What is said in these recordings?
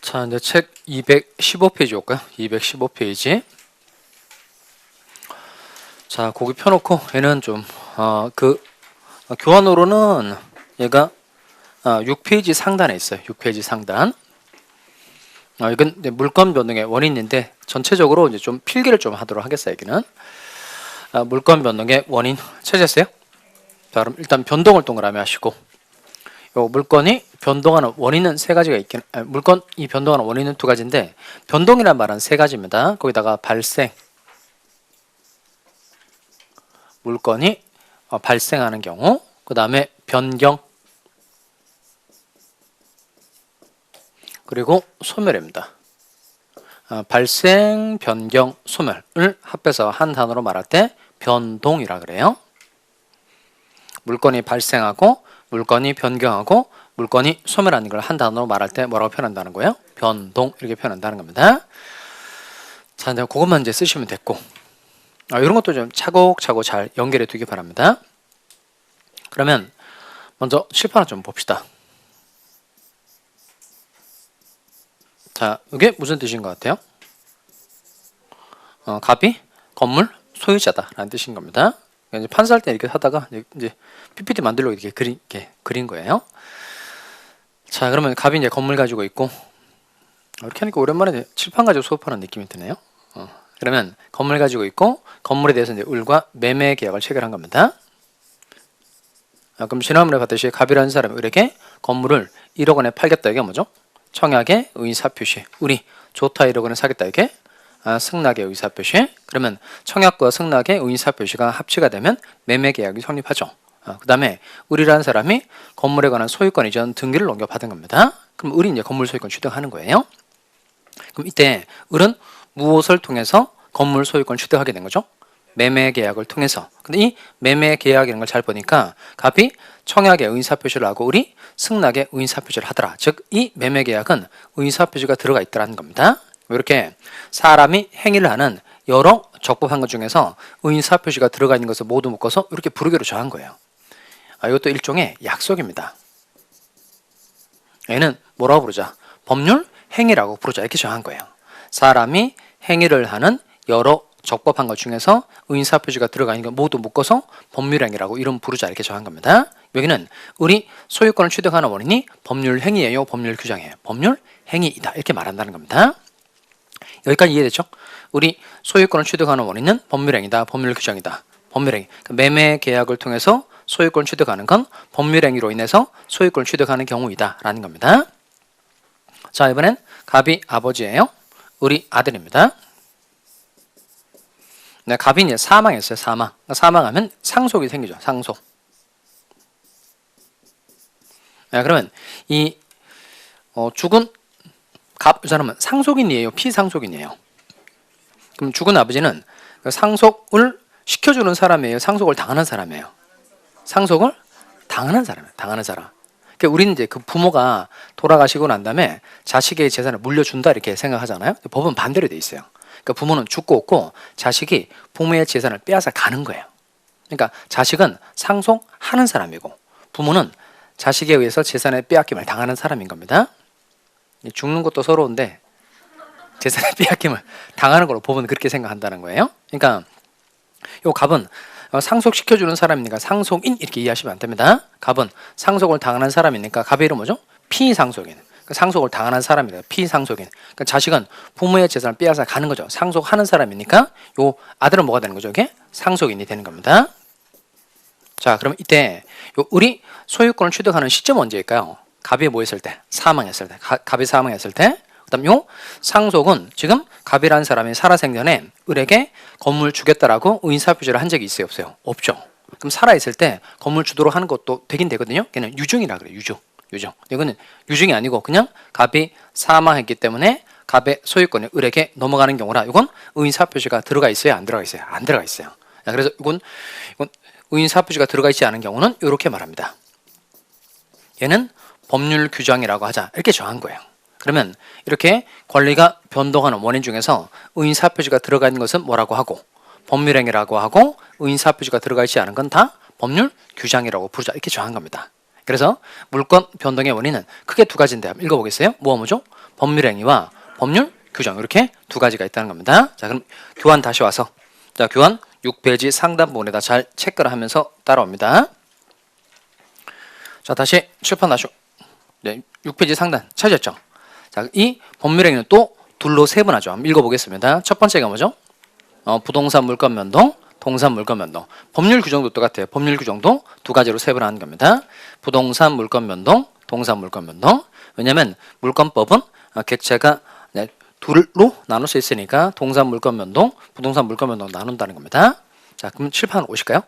자, 이제 책 215페이지 올까요? 215페이지. 자, 거기 펴놓고 얘는 좀 교환으로는 얘가 6페이지 상단에 있어요. 6페이지 상단. 이건 이제 물건 변동의 원인인데 전체적으로 이제 좀 필기를 좀 하도록 하겠어요. 여기는 물건 변동의 원인 찾으셨어요? 자, 그럼 일단 변동을 동그라미 하시고, 요 물건이 변동하는 원인은 세 가지가 있긴, 물건이 변동하는 원인은 두 가지인데 변동이란 말은 세 가지입니다. 거기다가 발생, 물건이 발생하는 경우, 그 다음에 변경, 그리고 소멸입니다. 발생, 변경, 소멸을 합해서 한 단어로 말할 때 변동이라 그래요. 물건이 발생하고 물건이 변경하고 물건이 소멸하는 걸 한 단어로 말할 때 뭐라고 표현한다는 거예요? 변동, 이렇게 표현한다는 겁니다. 자, 이제 그것만 이제 쓰시면 됐고, 이런 것도 좀 차곡차곡 잘 연결해 두기 바랍니다. 그러면 먼저 칠판을 좀 봅시다. 자, 이게 무슨 뜻인 것 같아요? 갑이 건물 소유자다라는 뜻인 겁니다. 이제 판사할 때 이렇게 하다가 이제 PPT 만들려고 이렇게 그린 거예요. 자, 그러면 갑이 이제 건물 가지고 있고, 이렇게 하니까 오랜만에 칠판 가지고 수업하는 느낌이 드네요. 그러면 건물 가지고 있고, 건물에 대해서 이제 을과 매매 계약을 체결한 겁니다. 그럼 지난번에 봤듯이 갑이라는 사람이 을에게 건물을 1억 원에 팔겠다. 이게 뭐죠? 청약의 의사표시. 을이 좋다 1억 원에 사겠다. 이게 승낙의 의사표시. 그러면 청약과 승낙의 의사표시가 합치가 되면 매매계약이 성립하죠. 그 다음에 을이라는 사람이 건물에 관한 소유권 이전 등기를 넘겨받은 겁니다. 그럼 을이 이제 건물 소유권 취득하는 거예요. 그럼 이때 을은 무엇을 통해서 건물 소유권 취득하게 된 거죠? 매매계약을 통해서. 근데 이 매매계약이라는 걸 잘 보니까 갑이 청약의 의사표시를 하고 을이 승낙의 의사표시를 하더라. 즉 이 매매계약은 의사표시가 들어가 있다는 겁니다. 이렇게 사람이 행위를 하는 여러 적법한 것 중에서 의사표시가 들어가 있는 것을 모두 묶어서 이렇게 부르기로 정한 거예요. 이것도 일종의 약속입니다. 얘는 뭐라고 부르자? 법률 행위라고 부르자. 이렇게 정한 거예요. 사람이 행위를 하는 여러 적법한 것 중에서 의사표시가 들어가 있는 것 모두 묶어서 법률행위라고 이름 부르자. 이렇게 정한 겁니다. 여기는 을이 소유권을 취득하는 원인이 법률 행위예요, 법률 규정이에요? 법률 행위이다. 이렇게 말한다는 겁니다. 여기까지 이해됐죠? 우리 소유권을 취득하는 원인은 법률행위다, 법률 규정이다. 법률행위. 매매 계약을 통해서 소유권을 취득하는 건 법률행위로 인해서 소유권을 취득하는 경우이다 라는 겁니다. 자, 이번엔 갑이 아버지예요. 을이 아들입니다. 네, 갑이 이제 사망했어요. 사망하면 상속이 생기죠. 상속. 네, 그러면 이 죽은 갑, 이 사람은 상속인이에요, 피상속인이에요? 그럼 죽은 아버지는 상속을 시켜주는 사람이에요, 상속을 당하는 사람이에요? 상속을 당하는 사람이에요. 당하는 사람. 그러니까 우리는 이제 그 부모가 돌아가시고 난 다음에 자식의 재산을 물려준다 이렇게 생각하잖아요. 법은 반대로 돼 있어요. 그러니까 부모는 죽고 없고 자식이 부모의 재산을 빼앗아 가는 거예요. 그러니까 자식은 상속하는 사람이고 부모는 자식에 의해서 재산의 빼앗김을 당하는 사람인 겁니다. 죽는 것도 서러운데 재산의 빼앗김을 당하는 걸로 법은 그렇게 생각한다는 거예요. 그러니까 요 갑은 상속시켜주는 사람이니까 상속인 이렇게 이해하시면 안 됩니다. 갑은 상속을 당하는 사람이니까 갑의 이름 뭐죠? 피상속인. 상속을 당하는 사람이다. 피상속인. 그러니까 자식은 부모의 재산을 빼앗아 가는 거죠. 상속하는 사람이니까 요 아들은 뭐가 되는 거죠? 이게 상속인이 되는 겁니다. 자, 그럼 이때 요 을이 소유권을 취득하는 시점은 언제일까요? 갑이 뭐 했을 때? 사망했을 때. 갑이 사망했을 때. 그다음 요 상속은 지금 갑이라는 사람이 살아생전에 을에게 건물 주겠다라고 의사표시를 한 적이 있어요, 없어요? 없죠. 그럼 살아있을 때 건물 주도록 하는 것도 되긴 되거든요. 걔는 유증이라 그래요. 유증. 이거는 유증이 아니고 그냥 갑이 사망했기 때문에 갑의 소유권이 을에게 넘어가는 경우라 이건 의사표시가 들어가 있어요, 안 들어가 있어요? 안 들어가 있어요. 그래서 이건 의사표시가 들어가 있지 않은 경우는 이렇게 말합니다. 얘는 법률 규정이라고 하자. 이렇게 정한 거예요. 그러면 이렇게 권리가 변동하는 원인 중에서 의사표시가 들어가 있는 것은 뭐라고 하고 법률행위라고 하고 의사표시가 들어가 있지 않은 건 다 법률 규정이라고 부르자. 이렇게 정한 겁니다. 그래서 물권 변동의 원인은 크게 두 가지인데 한번 읽어보겠어요? 뭐죠? 법률행위와 법률 규정 이렇게 두 가지가 있다는 겁니다. 자, 그럼 교환 다시 와서 자, 교환 6페이지 상단 부분에다 잘 체크를 하면서 따라옵니다. 자, 다시 칠판 다시 네, 6페이지 상단 찾으셨죠? 자, 이 법률행위는 또 둘로 세분하죠. 한번 읽어보겠습니다. 첫 번째가 뭐죠? 부동산 물권 변동, 동산 물권 변동. 법률 규정도 똑같아요. 법률 규정도 두 가지로 세분하는 겁니다. 부동산 물권 변동, 동산 물권 변동. 왜냐하면 물권법은 객체가 둘로 나눌 수 있으니까 동산 물권 변동, 부동산 물권 변동 나눈다는 겁니다. 자, 그럼 칠판 오실까요?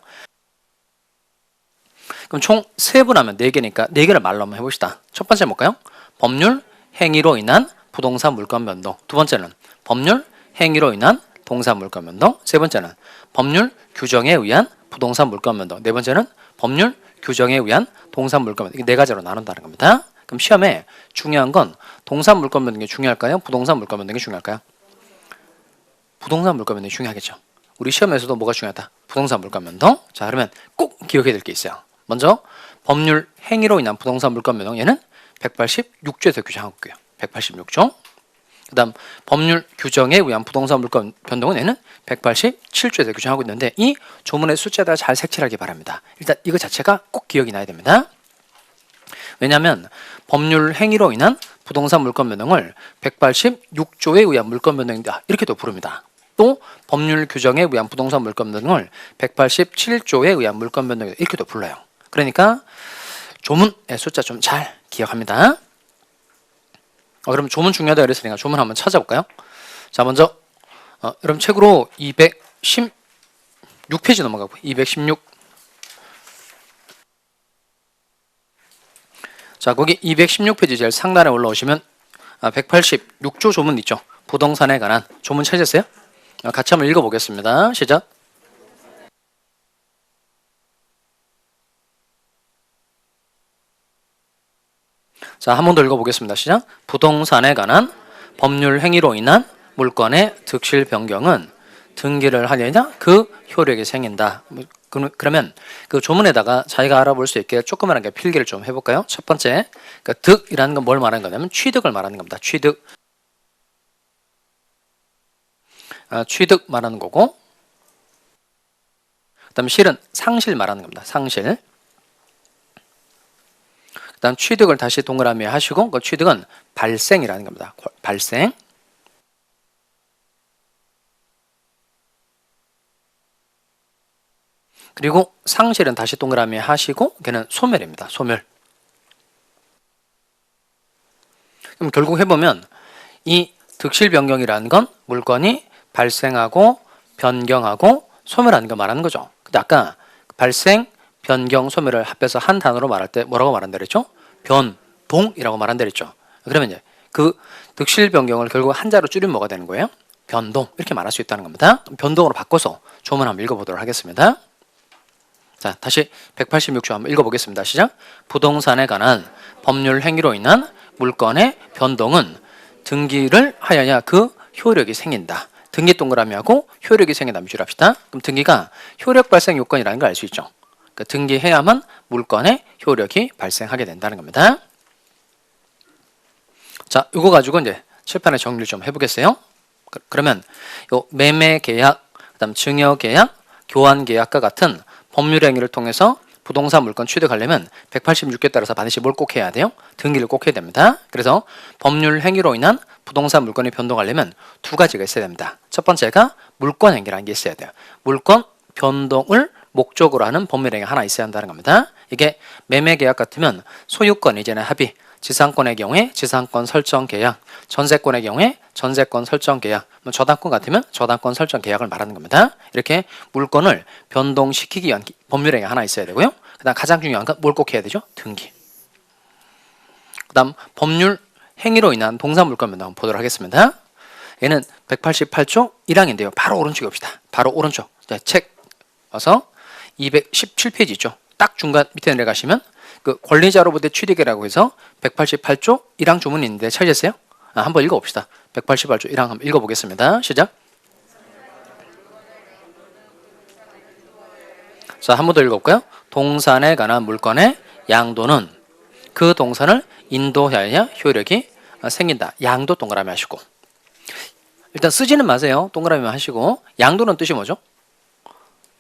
그럼 총 세분하면 4개니까 4개를 말로 한번 해봅시다. 첫 번째 뭘까요? 법률 행위로 인한 부동산 물권 변동. 두 번째는 법률 행위로 인한 동산 물권 변동. 세 번째는 법률 규정에 의한 부동산 물권 변동. 네 번째는 법률 규정에 의한 동산 물권 변동. 이게 네 가지로 나눈다는 겁니다. 그럼 시험에 중요한 건 동산 물권 변동이 중요할까요? 부동산 물권 변동이 중요할까요? 부동산 물권 변동이 중요하겠죠. 우리 시험에서도 뭐가 중요하다? 부동산 물권 변동. 자, 그러면 꼭 기억해야 될 게 있어요. 먼저 법률 행위로 인한 부동산 물권 변동 얘는 186조에서 규정하고 있고요. 186조. 그 다음 법률 규정에 의한 부동산 물권 변동은 얘는 187조에서 규정하고 있는데 이 조문의 숫자에다 잘 색칠하기 바랍니다. 일단 이거 자체가 꼭 기억이 나야 됩니다. 왜냐하면 법률 행위로 인한 부동산 물권 변동을 186조에 의한 물권 변동이다 이렇게도 부릅니다. 또 법률 규정에 의한 부동산 물권 변동을 187조에 의한 물권 변동이다 이렇게도 불러요. 그러니까 조문의 숫자 좀 잘 기억합니다. 그럼 조문 중요하다 그랬으니까 조문 한번 찾아볼까요? 자, 먼저 여러분 책으로 216페이지 넘어가고 216. 자, 거기 216페이지 제일 상단에 올라오시면 186조 조문 있죠. 부동산에 관한 조문 찾으세요? 같이 한번 읽어보겠습니다. 시작. 자, 한 번 더 읽어보겠습니다. 시작. 부동산에 관한 법률 행위로 인한 물권의 득실 변경은 등기를 하느냐 그 효력이 생긴다. 그러면 그 조문에다가 자기가 알아볼 수 있게 조그만하게 필기를 좀 해볼까요? 첫 번째, 그러니까 득이라는 건 뭘 말하는 거냐면 취득을 말하는 겁니다. 취득. 취득 말하는 거고, 그 다음 실은 상실 말하는 겁니다. 상실. 그 다음 취득을 다시 동그라미 하시고 그 취득은 발생이라는 겁니다. 발생. 그리고 상실은 다시 동그라미 하시고 걔는 소멸입니다. 소멸. 그럼 결국 해보면 이 득실 변경이라는 건 물건이 발생하고 변경하고 소멸하는 거 말하는 거죠. 근데 아까 발생, 변경, 소멸을 합해서 한 단어로 말할 때 뭐라고 말한다 그랬죠? 변동이라고 말한다 그랬죠. 그러면 이제 그 득실 변경을 결국 한자로 줄이면 뭐가 되는 거예요? 변동 이렇게 말할 수 있다는 겁니다. 변동으로 바꿔서 조문 한번 읽어보도록 하겠습니다. 자, 다시 186조 한번 읽어보겠습니다. 시작. 부동산에 관한 법률 행위로 인한 물건의 변동은 등기를 하여야 그 효력이 생긴다. 등기 동그라미하고 효력이 생긴다. 미줄합시다. 그럼 등기가 효력 발생 요건이라는 걸 알 수 있죠. 그러니까 등기해야만 물건의 효력이 발생하게 된다는 겁니다. 자, 이거 가지고 이제 칠판에 정리를 좀 해보겠어요. 그러면 요 매매 계약, 그다음 증여 계약, 교환 계약과 같은 법률 행위를 통해서 부동산 물건 취득하려면 186개 따라서 반드시 뭘 꼭 해야 돼요? 등기를 꼭 해야 됩니다. 그래서 법률 행위로 인한 부동산 물건이 변동하려면 두 가지가 있어야 됩니다. 첫 번째가 물권 행위라는 게 있어야 돼요. 물권 변동을 목적으로 하는 법률 행위 하나 있어야 한다는 겁니다. 이게 매매 계약 같으면 소유권 이전의 합의, 지상권의 경우에 지상권 설정 계약, 전세권의 경우에 전세권 설정 계약, 저당권 같으면 저당권 설정 계약을 말하는 겁니다. 이렇게 물건을 변동시키기 위한 법률 행위 하나 있어야 되고요. 그다음 가장 중요한 건 뭘 꼭 해야 되죠? 등기. 그다음 법률 행위로 인한 동산 물권 변동 보도록 하겠습니다. 얘는 188조 1항인데요. 바로 오른쪽에 봅시다. 바로 오른쪽. 자, 책 와서 217페이지 있죠. 딱 중간 밑에 내려가시면 그 권리자로부터 취득이라고 해서 188조 1항 조문이 있는데 찾으세요? 한번 읽어봅시다. 188조 1항 한번 읽어보겠습니다. 시작. 자, 한 번 더 읽어볼까요? 동산에 관한 물건의 양도는 그 동산을 인도하여야 효력이 생긴다. 양도 동그라미 하시고, 일단 쓰지는 마세요. 동그라미만 하시고, 양도는 뜻이 뭐죠?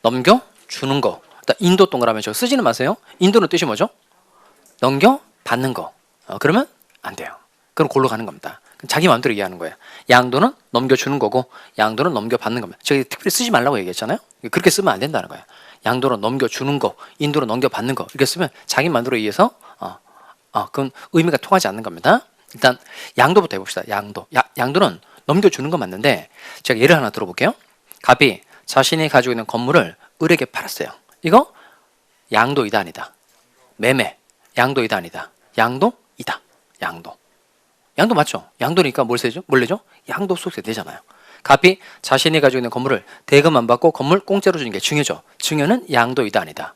넘겨주는 거. 일단 인도 동그라미 하시고, 쓰지는 마세요. 인도는 뜻이 뭐죠? 넘겨받는 거. 그러면 안 돼요. 그럼 골로 가는 겁니다. 자기 마음대로 이해하는 거예요. 양도는 넘겨주는 거고, 양도는 넘겨받는 겁니다. 저기 특별히 쓰지 말라고 얘기했잖아요. 그렇게 쓰면 안 된다는 거예요. 양도는 넘겨주는 거, 인도는 넘겨받는 거. 이렇게 쓰면 자기 마음대로 이해해서 그건 의미가 통하지 않는 겁니다. 일단 양도부터 해봅시다. 양도는 넘겨주는 건 맞는데, 제가 예를 하나 들어볼게요. 갑이 자신이 가지고 있는 건물을 을에게 팔았어요. 이거 양도이다 아니다? 매매. 양도이다 아니다? 양도이다. 양도 맞죠? 양도니까 뭘 내죠? 양도소득세 되잖아요. 갑이 자신이 가지고 있는 건물을 대금 안 받고 건물 공짜로 주는 게 증여죠. 증여는 양도이다 아니다?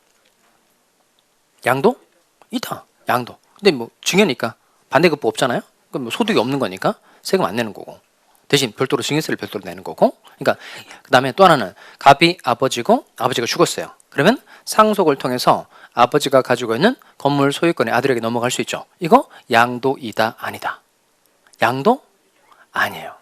양도이다. 양도. 근데 뭐 증여니까 반대급부 없잖아요. 그럼 뭐 소득이 없는 거니까 세금 안 내는 거고, 대신 별도로 증여세를 별도로 내는 거고. 그러니까 그 다음에 또 하나는 갑이 아버지고 아버지가 죽었어요. 그러면 상속을 통해서 아버지가 가지고 있는 건물 소유권이 아들에게 넘어갈 수 있죠. 이거 양도이다 아니다? 양도 아니에요.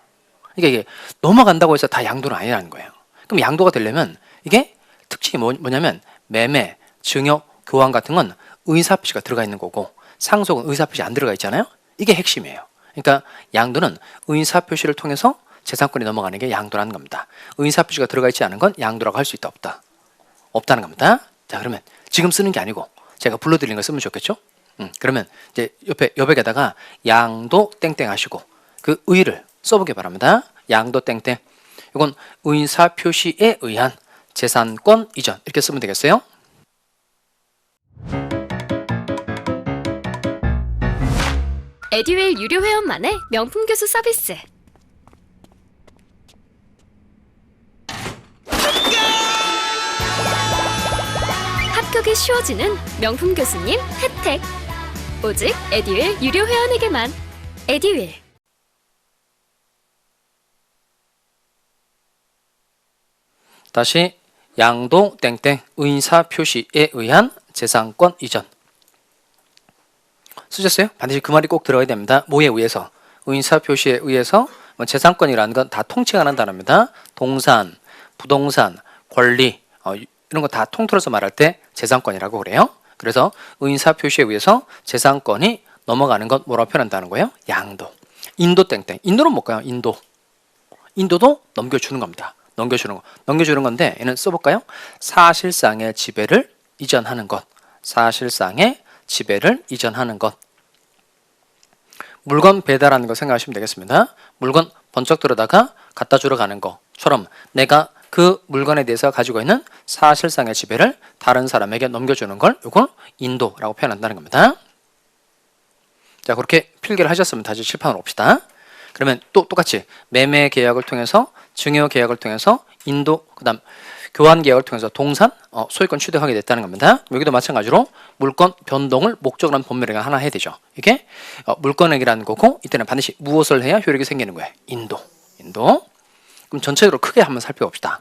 그러니까 이게 넘어간다고 해서 다 양도는 아니라는 거예요. 그럼 양도가 되려면 이게 특징이 뭐냐면 매매, 증여, 교환 같은 건 의사표시가 들어가 있는 거고, 상속은 의사표시 안 들어가 있잖아요. 이게 핵심이에요. 그러니까 양도는 의사표시를 통해서 재산권이 넘어가는 게 양도라는 겁니다. 의사표시가 들어가 있지 않은 건 양도라고 할 수 있다 없다? 없다는 겁니다. 자, 그러면 지금 쓰는 게 아니고 제가 불러드리는 거 쓰면 좋겠죠? 그러면 이제 옆에 여백에다가 양도 땡땡 하시고 그 의를 써보기 바랍니다. 양도 땡땡. 이건 의사표시에 의한 재산권 이전, 이렇게 쓰면 되겠어요? 에듀윌 유료 회원만의 명품 교수 서비스. 합격이 쉬워지는 명품 교수님 혜택. 오직 에듀윌 유료 회원에게만. 에듀윌. 다시 양도 땡땡 의사표시에 의한 재산권 이전. 쓰셨어요? 반드시 그 말이 꼭 들어가야 됩니다. 뭐에 의해서? 의사표시에 의해서. 재산권이라는 건 다 통칭하는 단어입니다. 동산, 부동산, 권리, 이런 거 다 통틀어서 말할 때 재산권이라고 그래요. 그래서 의사표시에 의해서 재산권이 넘어가는 것 뭐라고 표현한다는 거예요? 양도. 인도 땡땡. 인도는 뭘까요? 인도도 넘겨주는 겁니다. 넘겨주는 건데 얘는 써볼까요? 사실상의 지배를 이전하는 것. 사실상의 지배를 이전하는 것. 물건 배달하는 거 생각하시면 되겠습니다. 물건 번쩍 들어다가 갖다 주러 가는 것처럼 내가 그 물건에 대해서 가지고 있는 사실상의 지배를 다른 사람에게 넘겨주는 걸 이걸 인도라고 표현한다는 겁니다. 자, 그렇게 필기를 하셨으면 다시 칠판으로 옵시다. 그러면 또 똑같이 매매 계약을 통해서, 증여 계약을 통해서, 인도, 그 다음 교환 계약을 통해서 동산, 소유권 취득하게 됐다는 겁니다. 여기도 마찬가지로 물건 변동을 목적으로 한 법률행위 하나 해야 되죠. 이게 물건행위라는 거고, 이때는 반드시 무엇을 해야 효력이 생기는 거예요? 인도. 그럼 전체적으로 크게 한번 살펴봅시다.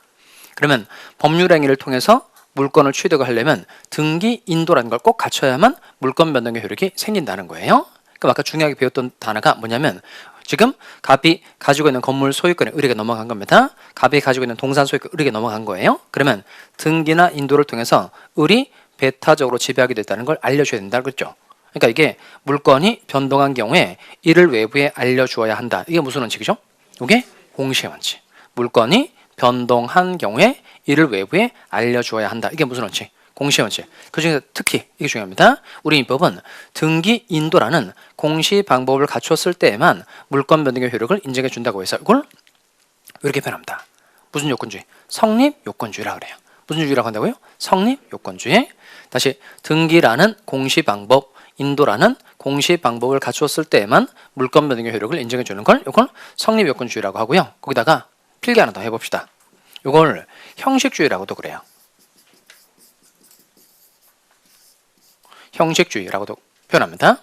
그러면 법률행위를 통해서 물건을 취득을 하려면 등기 인도라는 걸 꼭 갖춰야만 물건 변동의 효력이 생긴다는 거예요. 그럼 아까 중요하게 배웠던 단어가 뭐냐면, 지금 갑이 가지고 있는 건물 소유권이 을에게 넘어간 겁니다. 갑이 가지고 있는 동산 소유권 을에게 넘어간 거예요. 그러면 등기나 인도를 통해서 을이 배타적으로 지배하게 됐다는 걸 알려줘야 된다 그랬죠. 그러니까 이게 물건이 변동한 경우에 이를 외부에 알려주어야 한다. 이게 무슨 원칙이죠? 이게 공시의 원칙. 물건이 변동한 경우에 이를 외부에 알려주어야 한다. 이게 무슨 원칙? 공시 원칙. 그중에서 특히 이게 중요합니다. 우리 민법은 등기 인도라는 공시 방법을 갖추었을 때에만 물건 변동의 효력을 인정해 준다고 해서 이걸 이렇게 표현합니다. 무슨 요건주의? 성립 요건주의라 그래요. 무슨 주의라고 한다고요? 성립 요건주의. 다시 등기라는 공시 방법, 인도라는 공시 방법을 갖추었을 때에만 물건 변동의 효력을 인정해 주는 걸 이걸 성립 요건주의라고 하고요. 거기다가 필기 하나 더 해봅시다. 이걸 형식주의라고도 그래요. 형식주의라고도 표현합니다.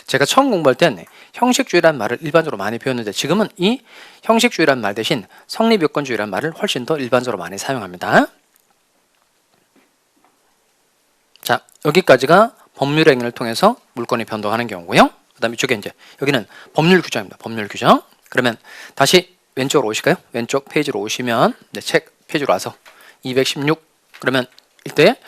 제가 처음 공부할 땐 형식주의라는 말을 일반적으로 많이 배웠는데 지금은 이 형식주의라는 말 대신 성립요건주의라는 말을 훨씬 더 일반적으로 많이 사용합니다. 자, 여기까지가 법률 행위를 통해서 물건이 변동하는 경우고요. 그다음에 이쪽에 이제 여기는 법률 규정입니다. 법률 규정. 그러면 다시 왼쪽으로 오실까요? 왼쪽 페이지로 오시면 책 페이지로 와서 216 그러면 이때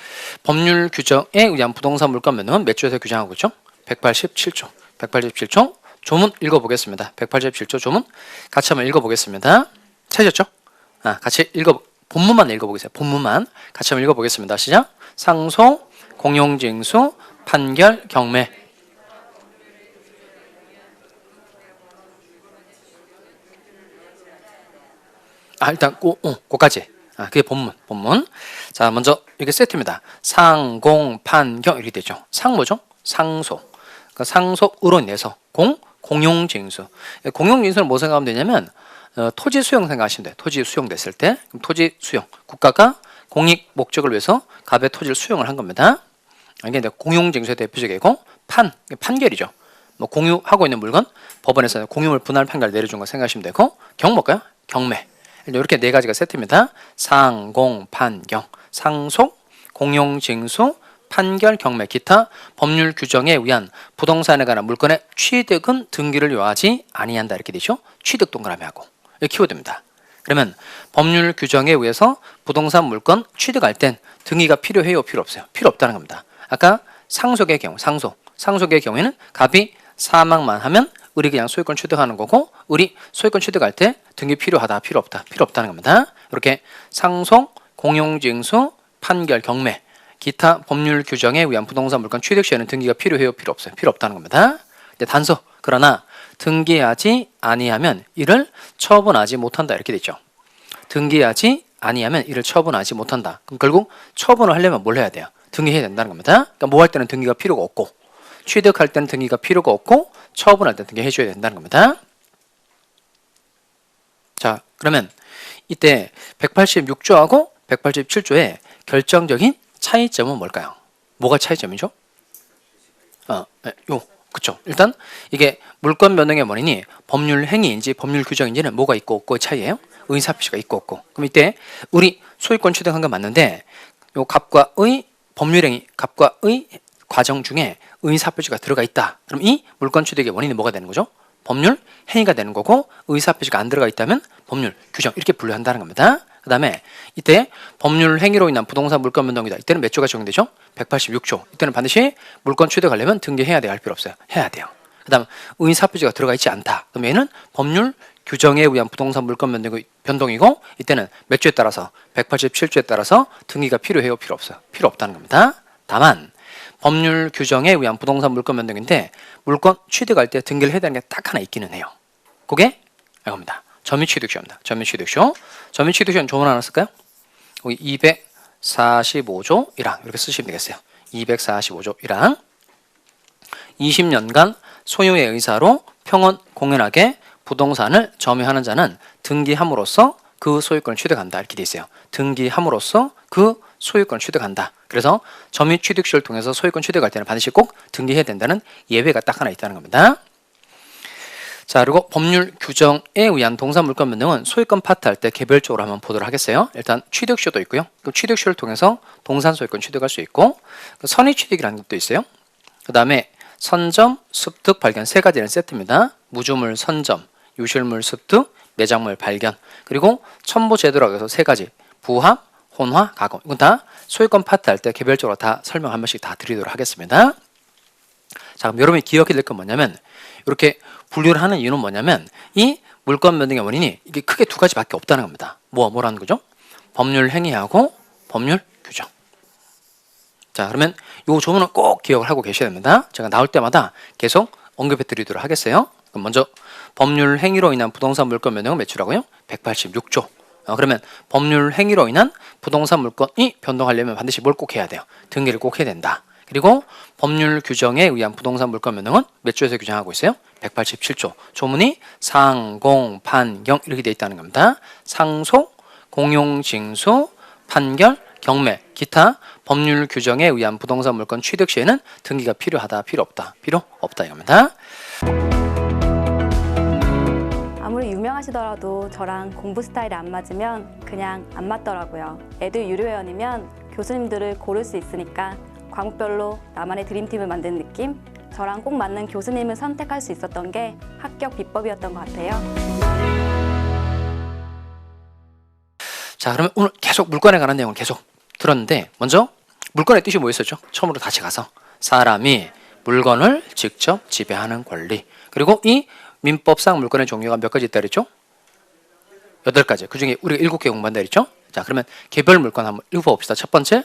법률 규정에 의한 부동산 물건 변동은 몇 조에서 규정하고 있죠? 187조. 187조 조문 읽어보겠습니다. 187조 조문 같이 한번 읽어보겠습니다. 찾으셨죠? 같이 본문만 읽어보겠습니다. 본문만 같이 한번 읽어보겠습니다. 시작. 상소, 공용징수, 판결, 경매. 일단 그까지. 그게 본문. 자, 먼저 이게 세트입니다. 상, 공, 판, 경 이렇게 되죠. 상 뭐죠? 상소. 그러니까 상속으로 인해서 공용징수. 공용징수는 뭐 생각하면 되냐면 토지 수용 생각하시면 돼요. 토지 수용됐을 때 그럼 토지 수용. 국가가 공익 목적을 위해서 갑의 토지를 수용을 한 겁니다. 이게 이제 공용징수의 대표적이고 판결이죠. 뭐 공유하고 있는 물건 법원에서 공유물 분할 판결 내려준 거 생각하시면 되고 경 뭘까요? 경매. 이렇게 네 가지가 세트입니다. 상, 공, 판, 경. 상속, 공용징수, 판결, 경매, 기타 법률 규정에 의한 부동산에 관한 물건의 취득은 등기를 요하지 아니한다 이렇게 되죠. 취득 동그라미 하고 이 키워드입니다. 그러면 법률 규정에 의해서 부동산 물건 취득할 땐 등기가 필요해요? 필요 없어요? 필요 없다는 겁니다. 아까 상속의 경우 상속의 경우에는 갑이 사망만 하면 을이 그냥 소유권 취득하는 거고 을이 소유권 취득할 때 등기 필요하다 필요 없다 필요 없다는 겁니다. 이렇게 상속, 공용징수, 판결, 경매 기타 법률 규정에 의한 부동산 물건 취득 시에는 등기가 필요해요? 필요 없어요? 필요 없다는 겁니다. 단서 그러나 등기하지 아니하면 이를 처분하지 못한다 이렇게 되죠. 등기하지 아니하면 이를 처분하지 못한다. 그럼 결국 처분을 하려면 뭘 해야 돼요? 등기해야 된다는 겁니다. 그러니까 뭐 할 때는 등기가 필요가 없고 취득할 때는 등기가 필요가 없고 처분할 때는 등기해줘야 된다는 겁니다. 자, 그러면 이때 186조하고 187조의 결정적인 차이점은 뭘까요? 뭐가 차이점이죠? 그쵸. 일단 이게 물건 변동의 원인이 법률 행위인지 법률 규정인지는 뭐가 있고 없고의 차이예요? 의사표시가 있고 없고. 그럼 이때 우리 소유권 취득한 건 맞는데 요 갑과 의 법률 행위, 갑과 의 과정 중에 의사표시가 들어가 있다. 그럼 이 물건 취득의 원인이 뭐가 되는 거죠? 법률 행위가 되는 거고 의사표시가 안 들어가 있다면 법률 규정 이렇게 분류한다는 겁니다. 그 다음에 이때 법률 행위로 인한 부동산 물건 변동이다. 이때는 몇 조가 적용되죠? 186조. 이때는 반드시 물건 취득하려면 등기해야 돼요? 할 필요 없어요? 해야 돼요. 그 다음 의사표시가 들어가 있지 않다. 그럼 얘는 법률 규정에 의한 부동산 물건 변동이고 이때는 몇 조에 따라서 187조에 따라서 등기가 필요해요? 필요 없어요? 필요 없다는 겁니다. 다만 법률 규정에 의한 부동산 물건 변동인데 물건 취득할 때 등기를 해야 되는 게 딱 하나 있기는 해요. 그게 이겁니다. 점유취득쇼입니다. 점유취득쇼. 점유취득쇼는 조문 하나 쓸까요? 여기 245조 1항 이렇게 쓰시면 되겠어요. 245조 1항 20년간 소유의 의사로 평온 공연하게 부동산을 점유하는 자는 등기함으로써 그 소유권을 취득한다 이렇게 돼 있어요. 등기함으로써 그 소유권을 취득한다. 그래서 점유취득시를 통해서 소유권 취득할 때는 반드시 꼭 등기해야 된다는 예외가 딱 하나 있다는 겁니다. 자, 그리고 법률 규정에 의한 동산 물건 변동은 소유권 파트 할 때 개별적으로 한번 보도록 하겠어요. 일단 취득시효도 있고요. 그 취득시효를 통해서 동산 소유권 취득할 수 있고 선의 취득이라는 것도 있어요. 그 다음에 선점, 습득, 발견 세 가지는 세트입니다. 무주물 선점, 유실물 습득, 매장물 발견 그리고 첨부 제도라고 해서 세 가지 부합, 혼화, 가공 이건 다 소유권 파트 할 때 개별적으로 다 설명 한 번씩 다 드리도록 하겠습니다. 자, 그럼 여러분이 기억해야 될 건 뭐냐면 이렇게 분류를 하는 이유는 뭐냐면 이 물건 변동의 원인이 이게 크게 두 가지밖에 없다는 겁니다. 뭐라는 거죠? 법률 행위하고 법률 규정. 자, 그러면 이 조문은 꼭 기억을 하고 계셔야 됩니다. 제가 나올 때마다 계속 언급해 드리도록 하겠어요. 그럼 먼저 법률 행위로 인한 부동산 물건 변동은 몇 조라고요? 186조. 그러면 법률 행위로 인한 부동산 물건이 변동하려면 반드시 뭘 꼭 해야 돼요? 등기를 꼭 해야 된다. 그리고 법률 규정에 의한 부동산 물건 변동은 몇 조에서 규정하고 있어요? 187조. 조문이 상, 공, 판, 경 이렇게 되어 있다는 겁니다. 상속, 공용징수, 판결, 경매, 기타 법률 규정에 의한 부동산 물건 취득 시에는 등기가 필요하다, 필요 없다, 필요 없다 이겁니다. 아무리 유명하시더라도 저랑 공부 스타일이 안 맞으면 그냥 안 맞더라고요. 에듀 유료 회원이면 교수님들을 고를 수 있으니까 과목별로 나만의 드림팀을 만든 느낌, 저랑 꼭 맞는 교수님을 선택할 수 있었던 게 합격 비법이었던 것 같아요. 자, 그러면 오늘 계속 물건에 관한 내용을 계속 들었는데, 먼저 물건의 뜻이 뭐였었죠? 처음으로 다시 가서 사람이 물건을 직접 지배하는 권리. 그리고 이 민법상 물건의 종류가 몇 가지 있다 그랬죠? 8가지. 그 중에 우리가 7개 공부한다 그랬죠? 자, 그러면 개별 물건 한번 읽어봅시다. 첫 번째,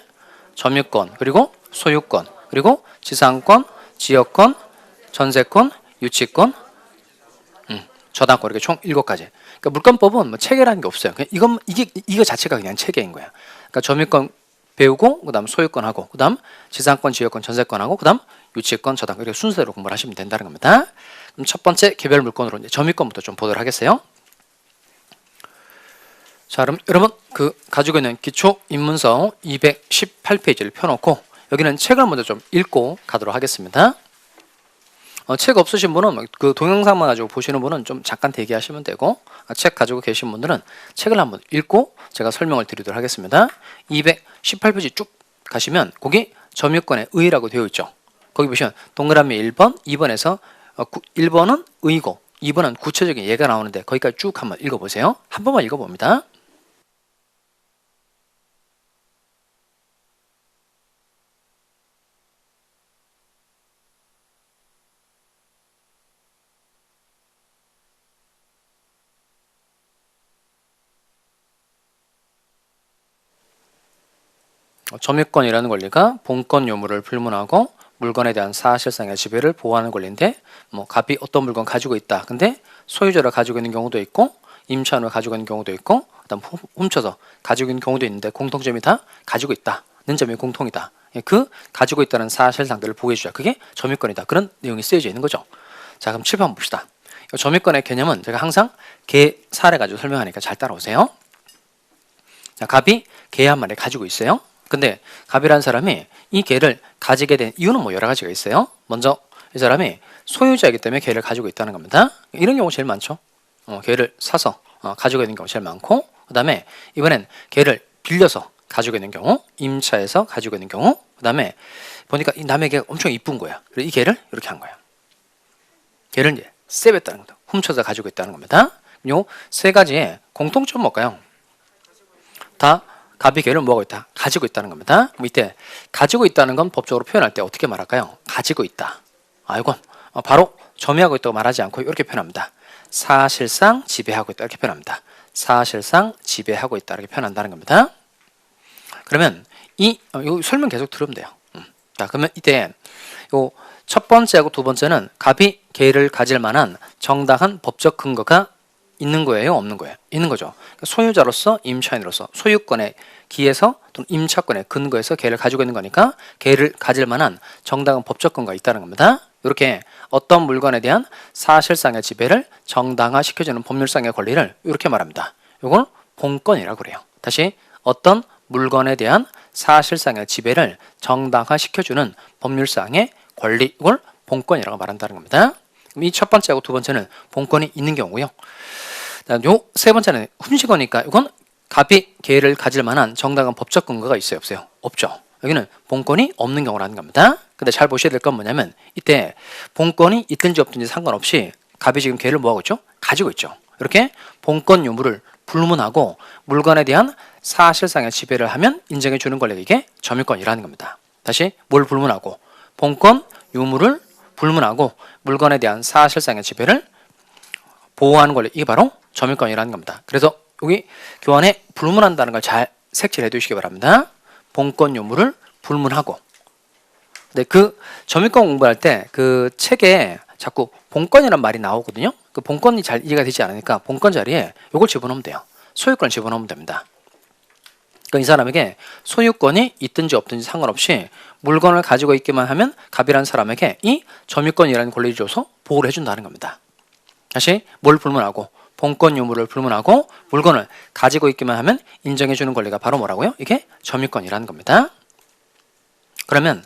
점유권, 그리고 소유권, 그리고 지상권, 지역권, 전세권, 유치권, 저당권, 이렇게 총 7가지. 그러니까 물권법은 뭐 체계라는 게 없어요. 그냥 이거 자체가 그냥 체계인 거야. 그러니까 점유권 배우고, 그다음 소유권 하고, 그다음 지상권, 지역권, 전세권 하고, 그다음 유치권, 저당, 이렇게 순서대로 공부를 하시면 된다는 겁니다. 그럼 첫 번째 개별 물건으로 이제 점유권부터 좀 보도록 하겠어요. 자, 그럼 여러분 가지고 있는 기초 입문서 218페이지를 펴놓고 여기는 책을 먼저 좀 읽고 가도록 하겠습니다. 책 없으신 분은 그 동영상만 가지고 보시는 분은 좀 잠깐 대기하시면 되고, 책 가지고 계신 분들은 책을 한번 읽고 제가 설명을 드리도록 하겠습니다. 218페이지 쭉 가시면 거기 점유권의 의라고 되어 있죠. 거기 보시면 동그라미 1번, 2번에서 1번은 의고 2번은 구체적인 예가 나오는데 거기까지 쭉 한번 읽어보세요. 한 번만 읽어봅니다. 점유권이라는 권리가 본권 요물을 불문하고 물건에 대한 사실상의 지배를 보호하는 권리인데, 뭐 갑이 어떤 물건 가지고 있다. 근데 소유자를 가지고 있는 경우도 있고 임차인을 가지고 있는 경우도 있고, 그다음 훔쳐서 가지고 있는 경우도 있는데 공통점이 다 가지고 있다는 점이 공통이다. 그 가지고 있다는 사실상들을 보호해주자. 그게 점유권이다. 그런 내용이 쓰여져 있는 거죠. 자, 그럼 7번 한번 봅시다. 점유권의 개념은 제가 항상 개 사례 가지고 설명하니까 잘 따라오세요. 자, 갑이 개 한 마리 가지고 있어요. 근데 갑이라는 사람이 이 개를 가지게 된 이유는 뭐 여러 가지가 있어요. 먼저 이 사람이 소유자이기 때문에 개를 가지고 있다는 겁니다. 이런 경우 제일 많죠. 개를 사서 가지고 있는 경우 제일 많고, 그 다음에 이번엔 개를 빌려서 가지고 있는 경우, 임차해서 가지고 있는 경우, 그 다음에 보니까 이 남의 개가 엄청 이쁜 거야. 그래서 이 개를 이렇게 한 거야. 개를 이제 세뱃다는 겁니다. 훔쳐서 가지고 있다는 겁니다. 요 세 가지의 공통점은 뭘까요? 다 갑이 개를 뭐하고 있다? 가지고 있다는 겁니다. 그럼 이때 가지고 있다는 건 법적으로 표현할 때 어떻게 말할까요? 가지고 있다. 이건 바로 점유하고 있다고 말하지 않고 이렇게 표현합니다. 사실상 지배하고 있다 이렇게 표현합니다. 사실상 지배하고 있다 이렇게 표현한다는 겁니다. 그러면 이 설명 계속 들으면 돼요. 자, 그러면 이때 요 첫 번째하고 두 번째는 갑이 개를 가질 만한 정당한 법적 근거가 있는 거예요, 없는 거예요? 있는 거죠. 그러니까 소유자로서 임차인으로서 소유권에 기해서 또는 임차권에 근거해서 개를 가지고 있는 거니까 개를 가질 만한 정당한 법적 근거가 있다는 겁니다. 이렇게 어떤 물건에 대한 사실상의 지배를 정당화시켜주는 법률상의 권리를 이렇게 말합니다. 이걸 본권이라고 그래요. 다시 어떤 물건에 대한 사실상의 지배를 정당화시켜주는 법률상의 권리, 이걸 본권이라고 말한다는 겁니다. 이 첫 번째하고 두 번째는 본권이 있는 경우고요. 요 세 번째는 훈시거니까 이건 갑이 개를 가질 만한 정당한 법적 근거가 있어요, 없어요? 없죠. 여기는 본권이 없는 경우라는 겁니다. 근데 잘 보셔야 될 건 뭐냐면 이때 본권이 있든지 없든지 상관없이 갑이 지금 개를 뭐하고 있죠? 가지고 있죠. 이렇게 본권 유무를 불문하고 물건에 대한 사실상의 지배를 하면 인정해 주는 권리가 이게 점유권이라는 겁니다. 다시 뭘 불문하고? 본권 유무를 불문하고 물건에 대한 사실상의 지배를 보호하는 권리, 이게 바로 점유권이라는 겁니다. 그래서 여기 교환에 불문한다는 걸 잘 색칠해 두시기 바랍니다. 본권 유무를 불문하고. 근데 그 점유권 공부할 때 그 책에 자꾸 본권이라는 말이 나오거든요. 그 본권이 잘 이해가 되지 않으니까 본권 자리에 이걸 집어넣으면 돼요. 소유권을 집어넣으면 됩니다. 그러니까 이 사람에게 소유권이 있든지 없든지 상관없이 물건을 가지고 있기만 하면 갑이라는 사람에게 이 점유권이라는 권리를 줘서 보호를 해준다는 겁니다. 다시 뭘 불문하고? 본권 유무를 불문하고 물건을 가지고 있기만 하면 인정해주는 권리가 바로 뭐라고요? 이게 점유권이라는 겁니다. 그러면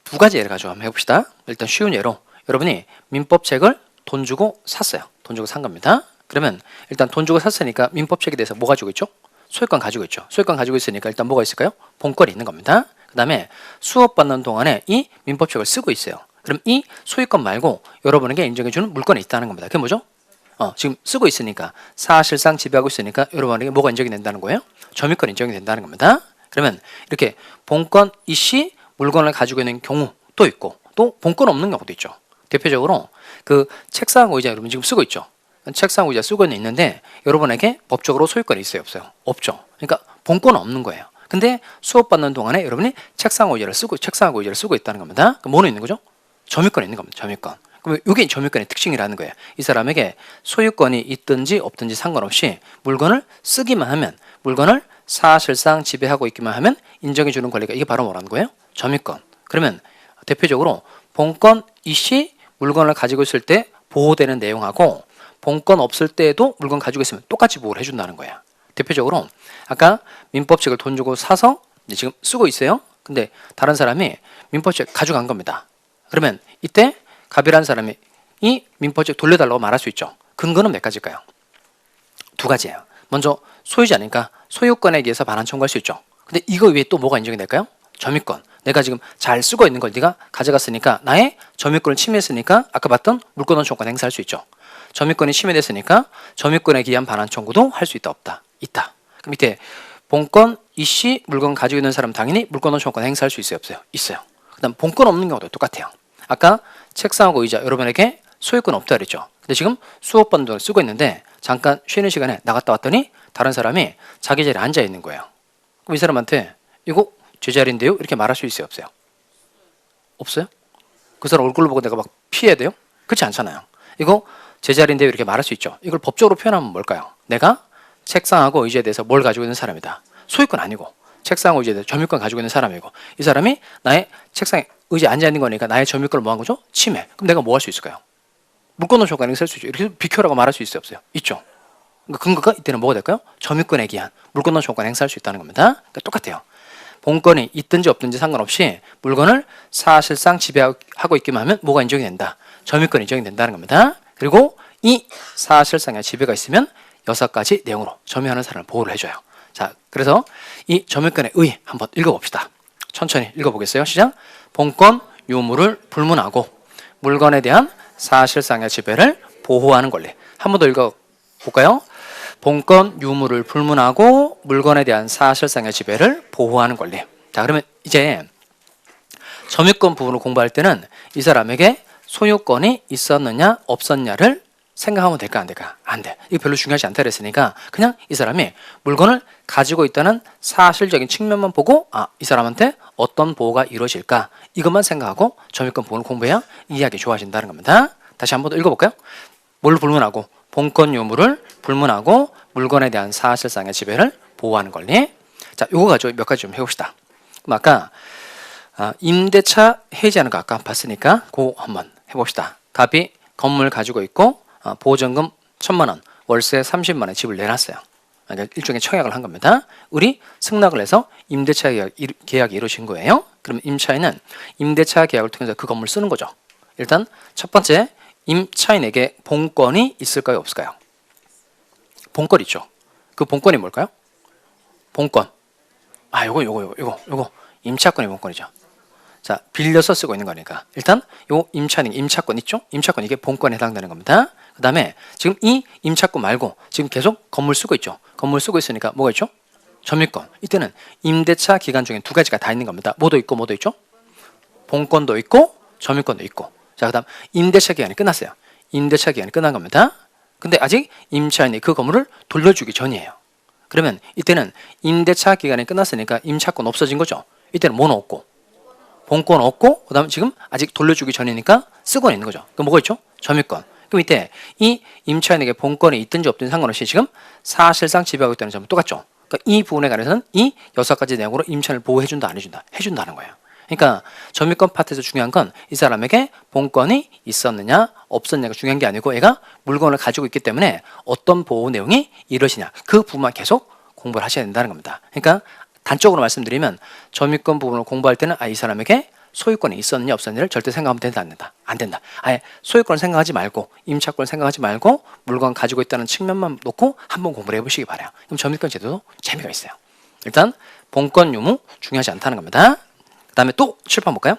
두 가지 예를 가지고 한번 해봅시다. 일단 쉬운 예로 여러분이 민법책을 돈 주고 샀어요. 돈 주고 산 겁니다. 그러면 일단 돈 주고 샀으니까 민법책에 대해서 뭐 가지고 있죠? 소유권 가지고 있죠. 소유권 가지고 있으니까 일단 뭐가 있을까요? 본권이 있는 겁니다. 그다음에 수업 받는 동안에 이 민법책을 쓰고 있어요. 그럼 이 소유권 말고 여러분에게 인정해주는 물건이 있다는 겁니다. 그게 뭐죠? 지금 쓰고 있으니까 사실상 지배하고 있으니까 여러분에게 뭐가 인정이 된다는 거예요? 점유권 인정이 된다는 겁니다. 그러면 이렇게 본권 이시 물건을 가지고 있는 경우도 있고 또 본권 없는 경우도 있죠. 대표적으로 그 책상 의자 여러분 지금 쓰고 있죠. 책상 의자 쓰고 있는데 여러분에게 법적으로 소유권이 있어요, 없어요? 없죠. 그러니까 본권은 없는 거예요. 근데 수업 받는 동안에 여러분이 책상 의자를 쓰고 있다는 겁니다. 그럼 뭐는 있는 거죠? 점유권이 있는 겁니다. 점유권. 그럼 이게 점유권의 특징이라는 거예요. 이 사람에게 소유권이 있든지 없든지 상관없이 물건을 쓰기만 하면, 물건을 사실상 지배하고 있기만 하면 인정해 주는 권리가, 이게 바로 뭐라는 거예요? 점유권. 그러면 대표적으로 본권 이시 물건을 가지고 있을 때 보호되는 내용하고 본권 없을 때에도 물건 가지고 있으면 똑같이 보호를 해준다는 거야. 대표적으로 아까 민법책을 돈 주고 사서 이제 지금 쓰고 있어요. 근데 다른 사람이 민법책 가져간 겁니다. 그러면 이때 갑이라는 사람이 이 민법책 돌려달라고 말할 수 있죠. 근거는 몇 가지일까요? 두 가지예요. 먼저 소유자니까 소유권에 의해서 반환 청구할 수 있죠. 근데 이거 외에 또 뭐가 인정이 될까요? 점유권. 내가 지금 잘 쓰고 있는 걸 네가 가져갔으니까 나의 점유권을 침해했으니까 아까 봤던 물권원 청구권 행사할 수 있죠. 점유권이 침해됐으니까 점유권에 기한 반환 청구도 할 수 있다, 없다? 있다. 그럼 밑에 본권 이시 물건 가지고 있는 사람 당연히 물권원 청구권 행사할 수 있어요, 없어요? 있어요. 그다음 본권 없는 경우도 똑같아요. 아까 책상하고 의자 여러분에게 소유권 없다 그랬죠. 근데 지금 수업 받는 동안 쓰고 있는데 잠깐 쉬는 시간에 나갔다 왔더니 다른 사람이 자기 자리에 앉아 있는 거예요. 그럼 이 사람한테 이거 제 자리인데요? 이렇게 말할 수 있어요, 없어요? 없어요? 그 사람 얼굴로 보고 내가 막 피해야 돼요? 그렇지 않잖아요. 이거 제 자리인데요? 이렇게 말할 수 있죠. 이걸 법적으로 표현하면 뭘까요? 내가 책상하고 의자에 대해서 뭘 가지고 있는 사람이다. 소유권 아니고 책상하고 의자에 대해서 점유권 가지고 있는 사람이고 이 사람이 나의 책상에 의자에 앉아 있는 거니까 나의 점유권을 뭐 한 거죠? 침해. 그럼 내가 뭐 할 수 있을까요? 물권원 청구권을 쓸 수 있죠. 이렇게 비켜라고 말할 수 있어요, 없어요? 있죠. 그러니까 근거가 이때는 뭐가 될까요? 점유권에 기한 물권원 청구권 행사할 수 있다는 겁니다. 그러니까 똑같아요. 본권이 있든지 없든지 상관없이 물건을 사실상 지배하고 있기만 하면 뭐가 인정이 된다? 점유권이 인정이 된다는 겁니다. 그리고 이 사실상의 지배가 있으면 6가지 내용으로 점유하는 사람을 보호를 해줘요. 자, 그래서 이 점유권의 의 한번 읽어봅시다. 천천히 읽어보겠어요. 시작. 본권 유무를 불문하고 물건에 대한 사실상의 지배를 보호하는 권리. 한 번 더 읽어볼까요? 본권 유무를 불문하고 물건에 대한 사실상의 지배를 보호하는 권리. 자, 그러면 이제 점유권 부분을 공부할 때는 이 사람에게 소유권이 있었느냐 없었냐를 생각하면 될까 안 될까? 안 돼. 이거 별로 중요하지 않다 그랬으니까 그냥 이 사람이 물건을 가지고 있다는 사실적인 측면만 보고 이 사람한테 어떤 보호가 이루어질까? 이것만 생각하고 점유권 부분을 공부해야 이해하기 좋아진다는 겁니다. 다시 한번 더 읽어볼까요? 뭘 불문하고 본권 유무를 불문하고 물건에 대한 사실상의 지배를 보호하는 권리. 자, 요거 가지고 몇 가지 좀 해봅시다. 그럼 아까 임대차 해지하는 거 아까 봤으니까 그거 한번 해봅시다. 갑이 건물 가지고 있고 보증금 1,000만 원, 월세 30만 원 집을 내놨어요. 그러니까 일종의 청약을 한 겁니다. 우리 승낙을 해서 임대차 계약이 이루어진 거예요. 그럼 임차인은 임대차 계약을 통해서 그 건물을 쓰는 거죠. 일단 첫 번째, 임차인에게 본권이 있을까요, 없을까요? 본권 있죠. 그 본권이 뭘까요? 본권. 요거 임차권이 본권이죠. 자, 빌려서 쓰고 있는 거니까 일단 요 임차권 있죠? 임차권 이게 본권에 해당되는 겁니다. 그 다음에 지금 이 임차권 말고 지금 계속 건물 쓰고 있죠. 건물 쓰고 있으니까 뭐가 있죠? 점유권. 이때는 임대차 기간 중에 두 가지가 다 있는 겁니다. 뭐도 있죠? 본권도 있고 점유권도 있고. 자, 그 다음 임대차 기간이 끝났어요. 임대차 기간이 끝난 겁니다. 근데 아직 임차인이 그 건물을 돌려주기 전이에요. 그러면 이때는 임대차 기간이 끝났으니까 임차권 없어진 거죠. 이때는 뭐는 없고 본권 없고 그다음 지금 아직 돌려주기 전이니까 쓰고는 있는 거죠. 그럼 뭐가 있죠? 점유권. 그럼 이때 이 임차인에게 본권이 있든지 없든지 상관없이 지금 사실상 지배하고 있다는 점은 똑같죠. 그러니까 이 부분에 관해서는 이 6가지 내용으로 임차인을 보호해준다 안 해준다? 해준다는 거예요. 그러니까 점유권 파트에서 중요한 건 이 사람에게 본권이 있었느냐 없었느냐가 중요한 게 아니고 얘가 물건을 가지고 있기 때문에 어떤 보호 내용이 이루어지냐 그 부분만 계속 공부를 하셔야 된다는 겁니다. 그러니까 단적으로 말씀드리면 점유권 부분을 공부할 때는 이 사람에게 소유권이 있었느냐 없었느냐를 절대 생각하면 된다 안 된다? 안 된다. 아예 소유권을 생각하지 말고 임차권을 생각하지 말고 물건 가지고 있다는 측면만 놓고 한번 공부를 해보시기 바라요. 그럼 점유권 제도도 재미가 있어요. 일단 본권 유무 중요하지 않다는 겁니다. 그 다음에 또 칠판 볼까요?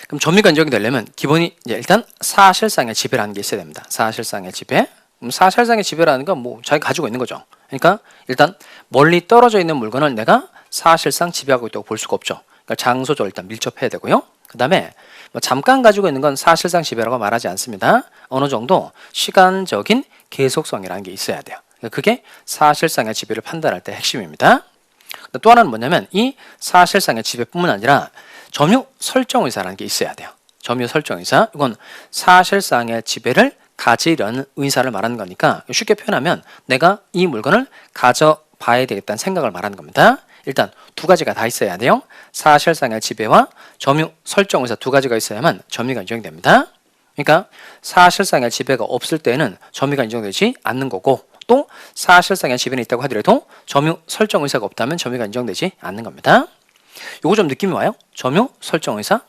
그럼 점유가 인정이 되려면 기본이 이제 일단 사실상의 지배라는 게 있어야 됩니다. 사실상의 지배. 사실상의 지배라는 건 뭐 자기가 가지고 있는 거죠. 그러니까 일단 멀리 떨어져 있는 물건을 내가 사실상 지배하고 있다고 볼 수가 없죠. 그러니까 장소적으로 일단 밀접해야 되고요. 그 다음에 뭐 잠깐 가지고 있는 건 사실상 지배라고 말하지 않습니다. 어느 정도 시간적인 계속성이라는 게 있어야 돼요. 그러니까 그게 사실상의 지배를 판단할 때 핵심입니다. 또 하나는 뭐냐면 이 사실상의 지배뿐만 아니라 점유 설정 의사라는 게 있어야 돼요. 점유 설정 의사. 이건 사실상의 지배를 가지려는 의사를 말하는 거니까 쉽게 표현하면 내가 이 물건을 가져봐야 되겠다는 생각을 말하는 겁니다. 일단 두 가지가 다 있어야 돼요. 사실상의 지배와 점유 설정 의사 두 가지가 있어야만 점유가 인정이 됩니다. 그러니까 사실상의 지배가 없을 때는 점유가 인정되지 않는 거고 또 사실상의 지배는 있다고 하더라도 점유 설정 의사가 없다면 점유가 인정되지 않는 겁니다. 요거 좀 느낌이 와요? 점유 설정 의사?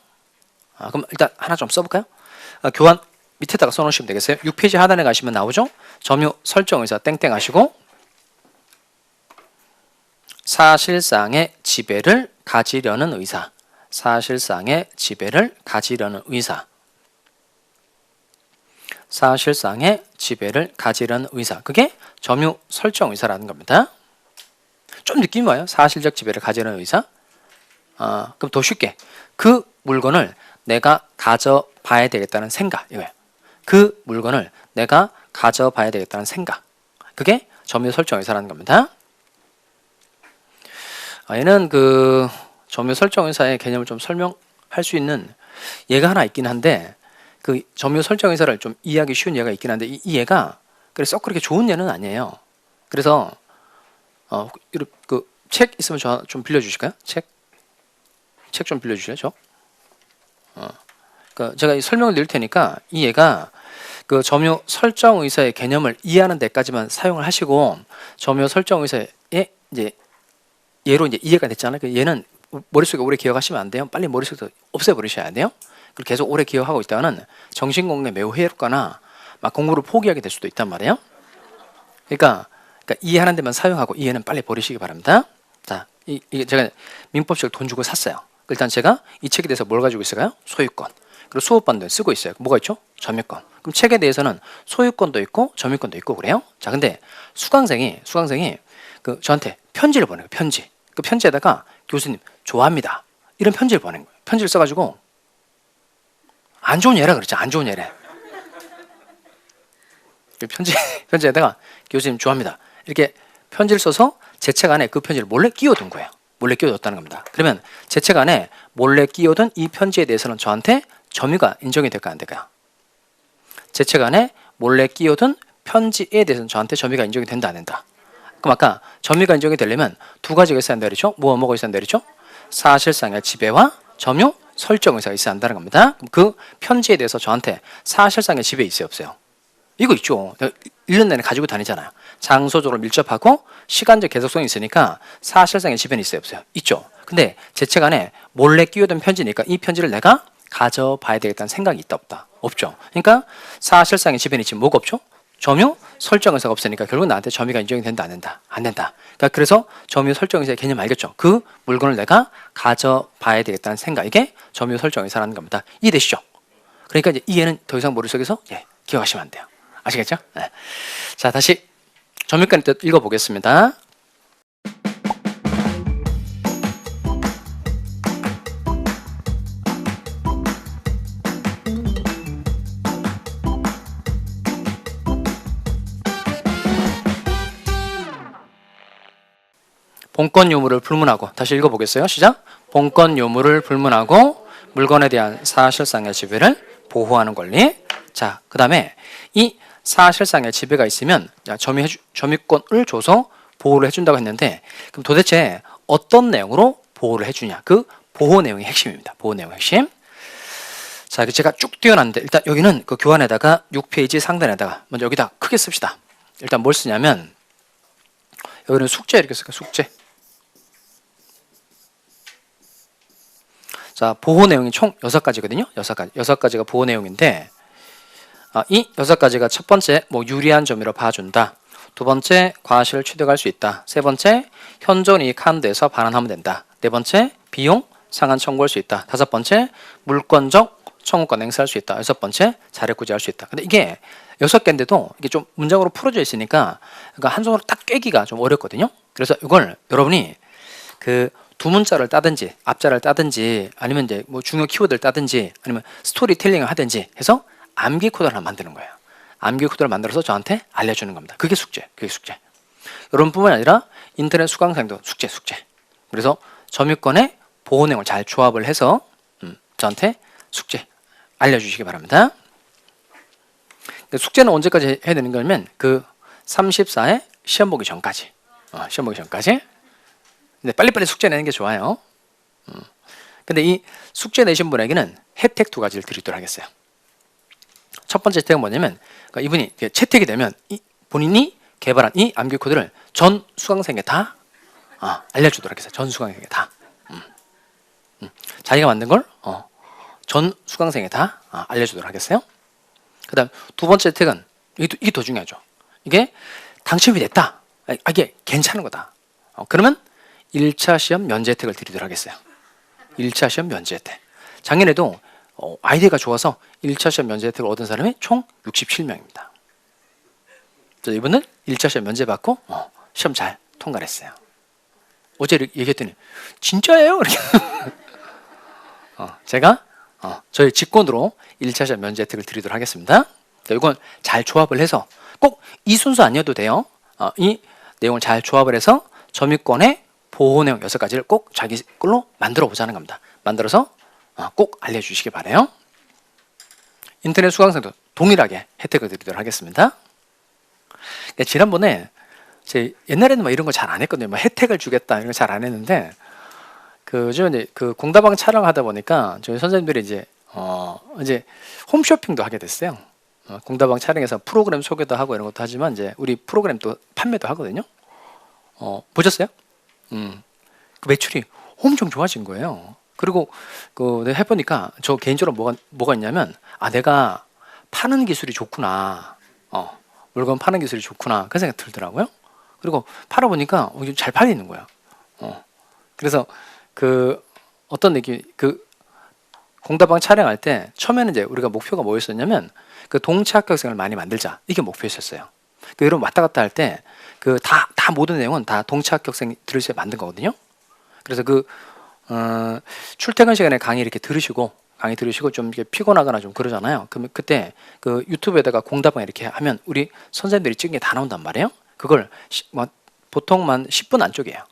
그럼 일단 하나 좀 써볼까요? 교환 밑에다가 써놓으시면 되겠어요. 6페이지 하단에 가시면 나오죠? 점유 설정 의사 땡땡 하시고 사실상의 지배를 가지려는 의사. 사실상의 지배를 가지려는 의사. 사실상의 지배를 가지려는 의사. 그게 점유 설정 의사라는 겁니다. 좀 느낌이 와요? 사실적 지배를 가지려는 의사? 그럼 더 쉽게 그 물건을 내가 가져봐야 되겠다는 생각 이거예요. 그 물건을 내가 가져봐야 되겠다는 생각. 그게 점유 설정 의사라는 겁니다. 얘는 그 점유 설정 의사의 개념을 좀 설명할 수 있는 예가 하나 있긴 한데 그 점유 설정 의사를 좀 이해하기 쉬운 예가 있긴 한데 이 예가 그래서 썩 그렇게 좋은 예는 아니에요. 그래서 그 책 있으면 저 좀 빌려주실까요? 책 좀 빌려주실래요? 저? 그 제가 설명을 드릴 테니까 이 얘가 그 점유 설정 의사의 개념을 이해하는 데까지만 사용을 하시고 점유 설정 의사의 이제 얘로 이제 이해가 됐잖아요. 그 얘는 머릿속에 오래 기억하시면 안 돼요. 빨리 머릿속에서 없애버리셔야 돼요. 그리고 계속 오래 기억하고 있다가는 정신 공부에 매우 해롭거나 막 공부를 포기하게 될 수도 있단 말이에요. 그러니까 이해하는 데만 사용하고 이해는 빨리 버리시기 바랍니다. 자, 이게 제가 민법책 돈 주고 샀어요. 일단 제가 이 책에 대해서 뭘 가지고 있을까요? 소유권. 그리고 수업반도 쓰고 있어요. 뭐가 있죠? 점유권. 그럼 책에 대해서는 소유권도 있고 점유권도 있고 그래요. 자, 근데 수강생이 그 저한테 편지를 보내요. 편지. 그 편지에다가 교수님 좋아합니다. 이런 편지를 보낸 거예요. 편지를 써가지고 안 좋은 예라 그랬죠. 안 좋은 예래. 그 편지에다가 교수님 좋아합니다. 이렇게 편지를 써서 제 책 안에 그 편지를 몰래 끼워둔 거예요. 몰래 끼워뒀다는 겁니다. 그러면 제 책 안에 몰래 끼워둔 이 편지에 대해서는 저한테 점유가 인정이 될까 안 될까요? 제 책 안에 몰래 끼워둔 편지에 대해서는 저한테 점유가 인정이 된다 안 된다? 그럼 아까 점유가 인정이 되려면 두 가지가 있어야 한다 그랬죠? 뭐가 있어야 한다 그랬죠? 사실상의 지배와 점유 설정 의사가 있어야 한다는 겁니다. 그럼 그 편지에 대해서 저한테 사실상의 지배 있어요 없어요? 이거 있죠. 1년 내내 가지고 다니잖아요. 장소적으로 밀접하고 시간적 계속성이 있으니까 사실상의 지배는 있어요 없어요? 있죠. 근데 제 책 안에 몰래 끼워둔 편지니까 이 편지를 내가 가져봐야 되겠다는 생각이 있다 없다? 없죠. 그러니까 사실상의 지배는 지금 뭐가 없죠? 점유 설정 의사가 없으니까 결국 나한테 점유가 인정이 된다 안 된다? 안 된다. 그러니까 그래서 점유 설정 의사의 개념 알겠죠? 그 물건을 내가 가져봐야 되겠다는 생각, 이게 점유 설정 의사라는 겁니다. 이해되시죠? 그러니까 이제 이해는 더 이상 머릿속에서 기억하시면 안 돼요. 아시겠죠? 네. 자, 다시 점유권 뜻 읽어보겠습니다. 본권 유무를 불문하고, 다시 읽어보겠어요. 시작. 본권 유무를 불문하고 물건에 대한 사실상의 지배를 보호하는 권리. 자, 그 다음에 이 사실상의 지배가 있으면 점유권을 줘서 보호를 해준다고 했는데, 그럼 도대체 어떤 내용으로 보호를 해주냐? 그 보호 내용이 핵심입니다. 보호 내용 핵심. 자, 제가 쭉 띄워놨는데 일단 여기는 그 교환에다가 6페이지 상단에다가 먼저 여기다 크게 씁시다. 일단 뭘 쓰냐면 여기는 숙제 이렇게 쓸까요? 숙제. 자, 보호 내용이 총 6가지거든요. 6가지가 보호 내용인데, 이 6가지가 첫 번째, 유리한 점유로 봐준다. 두 번째, 과실을 취득할 수 있다. 세 번째, 현존이익 한도에서 반환하면 된다. 네 번째, 비용 상한 청구할 수 있다. 5번째, 물권적 청구권 행사할 수 있다. 6번째, 자력구제할 수 있다. 근데 이게 6개인데도 이게 좀 문장으로 풀어져 있으니까 그러니까 한 손으로 딱 꿰기가 좀 어렵거든요. 그래서 이걸 여러분이 그 두 문자를 따든지 앞자를 따든지 아니면 이제 뭐 중요 키워드를 따든지 아니면 스토리텔링을 하든지 해서 암기 코드를 하나 만드는 거예요. 암기 코드를 만들어서 저한테 알려주는 겁니다. 그게 숙제. 그게 숙제. 여러분뿐만 아니라 인터넷 수강생도 숙제. 그래서 점유권의 보호 내용을 잘 조합을 해서 저한테 숙제 알려주시기 바랍니다. 숙제는 언제까지 해야 되는 거냐면 그 34회 시험 보기 전까지. 시험 보기 전까지. 근데 빨리빨리 숙제 내는 게 좋아요. 근데 이 숙제 내신 분에게는 혜택 2가지를 드리도록 하겠어요. 첫 번째 혜택은 뭐냐면 그러니까 이분이 채택이 되면 본인이 개발한 이 암기 코드를 전 수강생에게 다 알려주도록 하겠어요. 전 수강생에게 다. 자기가 만든 걸 전 수강생에게 다 알려주도록 하겠어요. 그 다음 두 번째 혜택은 이게 더 중요하죠. 이게 당첨이 됐다. 이게 괜찮은 거다. 그러면 1차 시험 면제 혜택을 드리도록 하겠어요. 1차 시험 면제 혜택. 작년에도 아이디어가 좋아서 1차 시험 면제 혜택을 얻은 사람이 총 67명입니다. 그래서 이분은 1차 시험 면제 받고 시험 잘 통과를 했어요. 어제 얘기했더니 진짜예요? 이렇게. 제가 저희 직권으로 1차 시험 면제 혜택을 드리도록 하겠습니다. 이건 잘 조합을 해서 꼭 이 순서 아니어도 돼요. 이 내용을 잘 조합을 해서 점유권의 보호 내용 6가지를 꼭 자기 걸로 만들어 보자는 겁니다. 만들어서 꼭 알려주시기 바라요. 인터넷 수강생도 동일하게 혜택을 드리도록 하겠습니다. 지난번에 제 옛날에는 막 이런 거 잘 안 했거든요. 막 혜택을 주겠다 이런 거 잘 안 했는데 이제 그 공다방 촬영하다 보니까 저희 선생님들이 이제 홈쇼핑도 하게 됐어요. 공다방 촬영에서 프로그램 소개도 하고 이런 것도 하지만 이제 우리 프로그램 또 판매도 하거든요. 보셨어요? 그 매출이 엄청 좋아진 거예요. 그리고 내가 해보니까 저 개인적으로 뭐가 있냐면 내가 파는 기술이 좋구나. 물건 파는 기술이 좋구나. 그런 생각이 들더라고요. 그리고 팔아보니까 잘 팔리는 거예요. 그래서 어떤 느낌, 공다방 촬영할 때 처음에는 이제 우리가 목표가 뭐였었냐면 그 동체 합격생을 많이 만들자. 이게 목표였었어요. 여러분 왔다 갔다 할 때 다 모든 내용은 다 동체 합격생 들을 수 있게 만든 거거든요. 그래서 출퇴근 시간에 강의 이렇게 들으시고 좀 이렇게 피곤하거나 좀 그러잖아요. 그러면 그때 유튜브에다가 공다방 이렇게 하면 우리 선생님들이 찍은 게 다 나온단 말이에요. 그걸 보통만 10분 안쪽이에요.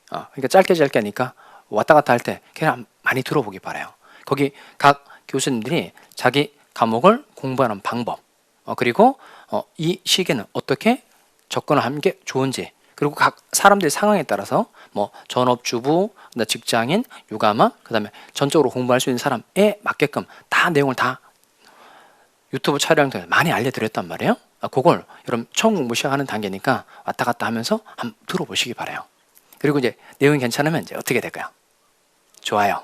그러니까 짧게 하니까 왔다 갔다 할 때 그냥 많이 들어보기 바라요. 거기 각 교수님들이 자기 과목을 공부하는 방법, 그리고 이 시기에는 어떻게 접근을 하는 게 좋은지, 그리고 각 사람들의 상황에 따라서 뭐 전업주부, 직장인, 육아맘, 그다음에 전적으로 공부할 수 있는 사람에 맞게끔 다 내용을 다 유튜브 촬영 통해서 많이 알려드렸단 말이에요. 그걸 여러분 처음 공부 시작하는 단계니까 왔다 갔다 하면서 한번 들어보시기 바라요. 그리고 이제 내용이 괜찮으면 이제 어떻게 될까요? 좋아요,